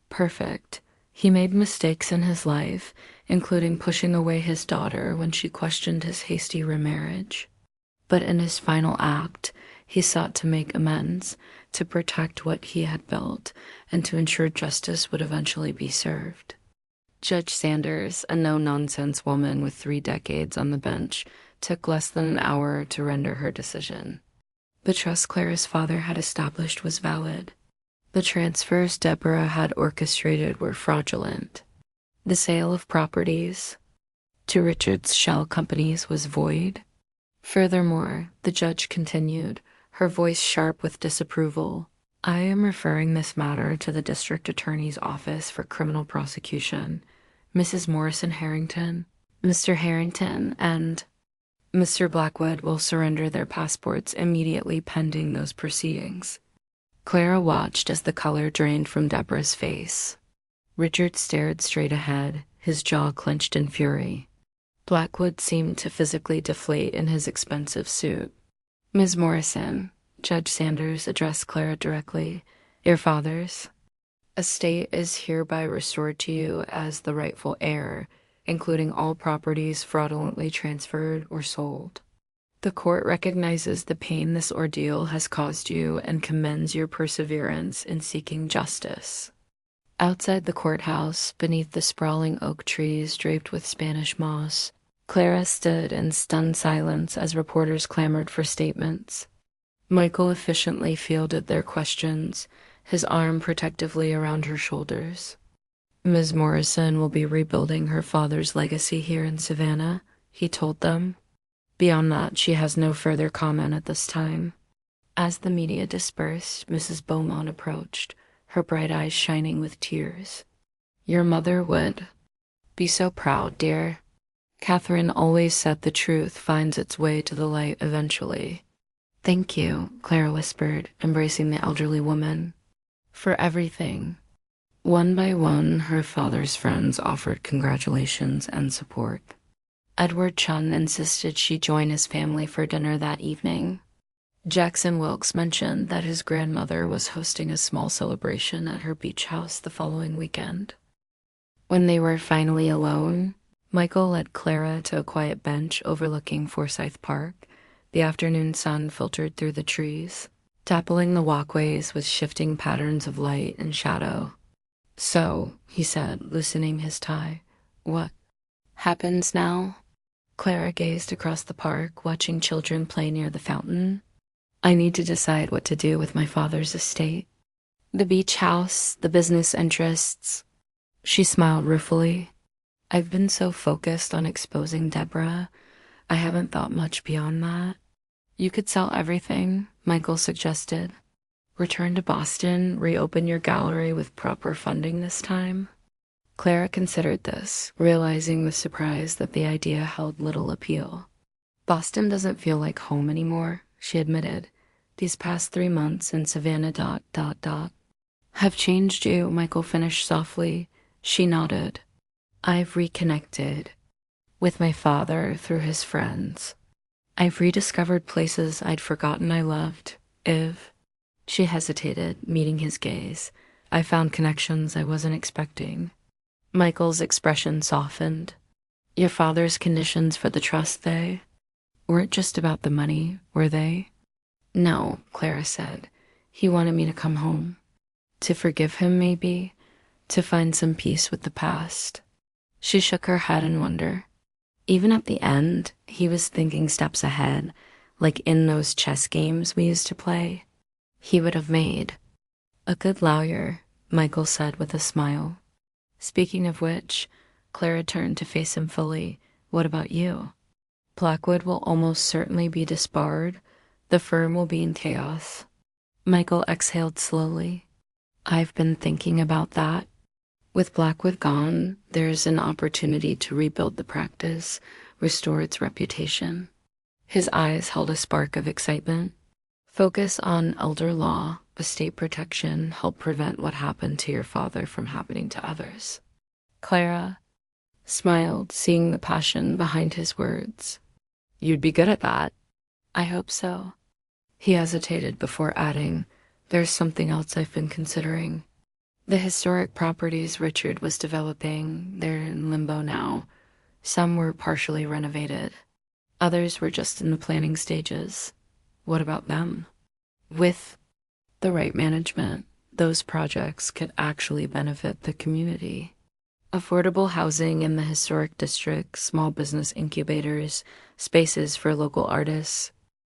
perfect. He made mistakes in his life, including pushing away his daughter when she questioned his hasty remarriage. But in his final act, he sought to make amends, to protect what he had built, and to ensure justice would eventually be served. Judge Sanders, a no-nonsense woman with 3 decades on the bench, took less than an hour to render her decision. The trust Clara's father had established was valid. The transfers Deborah had orchestrated were fraudulent. The sale of properties to Richard's shell companies was void. Furthermore, the judge continued, her voice sharp with disapproval, I am referring this matter to the district attorney's office for criminal prosecution. Mrs. Morrison Harrington, Mr. Harrington, and Mr. Blackwood will surrender their passports immediately pending those proceedings. Clara watched as the color drained from Deborah's face. Richard stared straight ahead, his jaw clenched in fury. Blackwood seemed to physically deflate in his expensive suit. Ms. Morrison, Judge Sanders addressed Clara directly, your father's estate is hereby restored to you as the rightful heir, including all properties fraudulently transferred or sold. The court recognizes the pain this ordeal has caused you and commends your perseverance in seeking justice. Outside the courthouse, beneath the sprawling oak trees draped with Spanish moss, Clara stood in stunned silence as reporters clamored for statements. Michael efficiently fielded their questions, his arm protectively around her shoulders. Ms. Morrison will be rebuilding her father's legacy here in Savannah, he told them. Beyond that, she has no further comment at this time. As the media dispersed, Mrs. Beaumont approached, her bright eyes shining with tears. Your mother would be so proud, dear. Catherine always said the truth finds its way to the light eventually. Thank you, Clara whispered, embracing the elderly woman. For everything. One by one, her father's friends offered congratulations and support. Edward Chun insisted she join his family for dinner that evening. Jackson Wilkes mentioned that his grandmother was hosting a small celebration at her beach house the following weekend. When they were finally alone, Michael led Clara to a quiet bench overlooking Forsyth Park. The afternoon sun filtered through the trees, dappling the walkways with shifting patterns of light and shadow. So, he said, loosening his tie, what happens now? Clara gazed across the park, watching children play near the fountain. I need to decide what to do with my father's estate. The beach house, the business interests. She smiled ruefully. I've been so focused on exposing Deborah, I haven't thought much beyond that. You could sell everything, Michael suggested. Return to Boston, reopen your gallery with proper funding this time. Clara considered this, realizing with surprise that the idea held little appeal. Boston doesn't feel like home anymore, she admitted. These past 3 months in Savannah ... have changed you, Michael finished softly. She nodded. I've reconnected with my father through his friends. I've rediscovered places I'd forgotten I loved. She hesitated, meeting his gaze. I found connections I wasn't expecting. Michael's expression softened. Your father's conditions for the trust, they weren't just about the money, were they? No, Clara said. He wanted me to come home. To forgive him, maybe. To find some peace with the past. She shook her head in wonder. Even at the end, he was thinking steps ahead, like in those chess games we used to play. He would have made a good lawyer, Michael said with a smile. Speaking of which, Clara turned to face him fully. What about you? Blackwood will almost certainly be disbarred. The firm will be in chaos. Michael exhaled slowly. I've been thinking about that. With Blackwood gone, there's an opportunity to rebuild the practice, restore its reputation. His eyes held a spark of excitement. Focus on elder law, estate protection, help prevent what happened to your father from happening to others. Clara smiled, seeing the passion behind his words. You'd be good at that. I hope so. He hesitated before adding, "There's something else I've been considering." The historic properties Richard was developing, they're in limbo now. Some were partially renovated. Others were just in the planning stages. What about them? With the right management, those projects could actually benefit the community. Affordable housing in the historic district, small business incubators, spaces for local artists.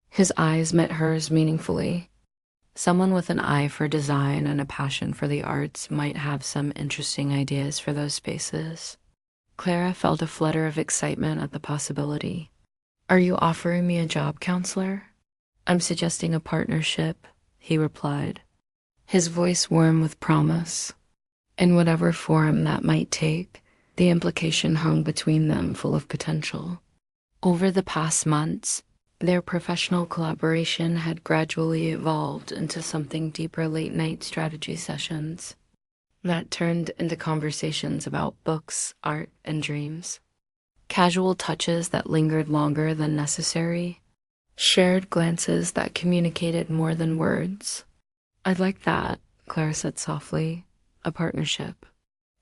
His eyes met hers meaningfully. Someone with an eye for design and a passion for the arts might have some interesting ideas for those spaces. Clara felt a flutter of excitement at the possibility. "Are you offering me a job, counselor?" "I'm suggesting a partnership," he replied, his voice warm with promise. In whatever form that might take, the implication hung between them full of potential. Over the past months, their professional collaboration had gradually evolved into something deeper late-night strategy sessions that turned into conversations about books, art, and dreams. Casual touches that lingered longer than necessary. Shared glances that communicated more than words. "I'd like that," Clara said softly. "A partnership."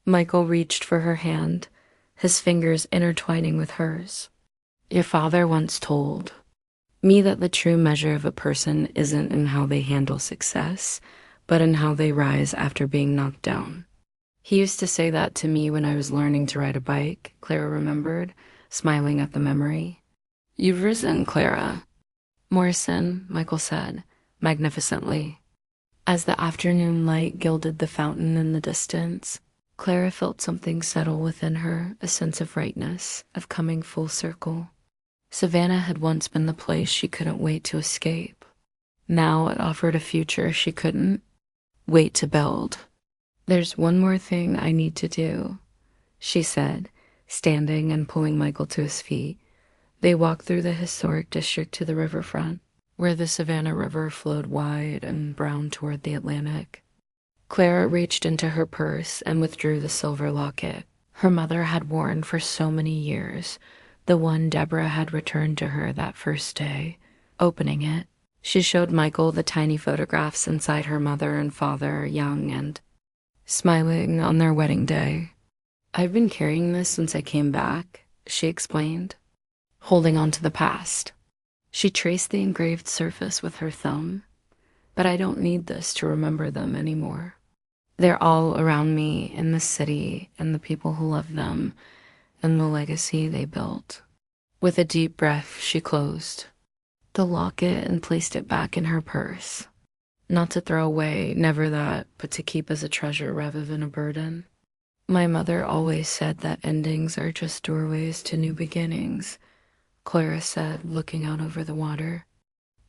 Michael reached for her hand, his fingers intertwining with hers. "Your father once told me that the true measure of a person isn't in how they handle success, but in how they rise after being knocked down." He used to say that to me when I was learning to ride a bike, Clara remembered, smiling at the memory. "You've risen, Clara." "Morrison," Michael said, magnificently. As the afternoon light gilded the fountain in the distance, Clara felt something settle within her, a sense of rightness, of coming full circle. Savannah had once been the place she couldn't wait to escape. Now it offered a future she couldn't wait to build. "There's one more thing I need to do," she said, standing and pulling Michael to his feet. They walked through the historic district to the riverfront, where the Savannah River flowed wide and brown toward the Atlantic. Clara reached into her purse and withdrew the silver locket her mother had worn for so many years, the one Deborah had returned to her that first day. Opening it, she showed Michael the tiny photographs inside her mother and father, young and smiling on their wedding day. "I've been carrying this since I came back," she explained, holding on to the past. She traced the engraved surface with her thumb. "But I don't need this to remember them anymore. They're all around me in the city and the people who love them and the legacy they built." With a deep breath, she closed the locket and placed it back in her purse. Not to throw away, never that, but to keep as a treasure rather than a burden. "My mother always said that endings are just doorways to new beginnings," Clara said, looking out over the water.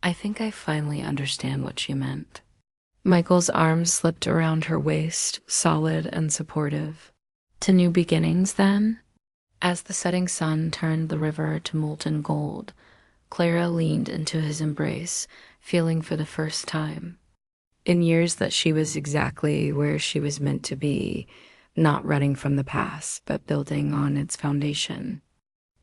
"I think I finally understand what she meant." Michael's arms slipped around her waist, solid and supportive. "To new beginnings, then?" As the setting sun turned the river to molten gold, Clara leaned into his embrace, feeling for the first time in years that she was exactly where she was meant to be, not running from the past, but building on its foundation.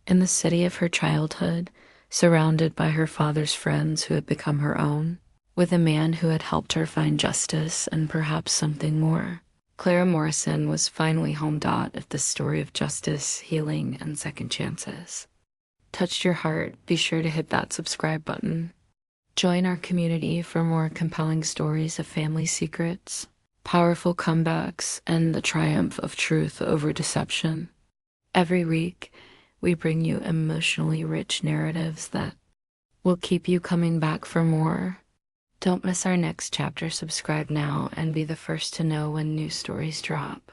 In the city of her childhood, surrounded by her father's friends who had become her own, with a man who had helped her find justice and perhaps something more. Clara Morrison was finally home. If this story of justice, healing, and second chances touched your heart, be sure to hit that subscribe button. Join our community for more compelling stories of family secrets, powerful comebacks, and the triumph of truth over deception. Every week, we bring you emotionally rich narratives that will keep you coming back for more. Don't miss our next chapter. Subscribe now and be the first to know when new stories drop.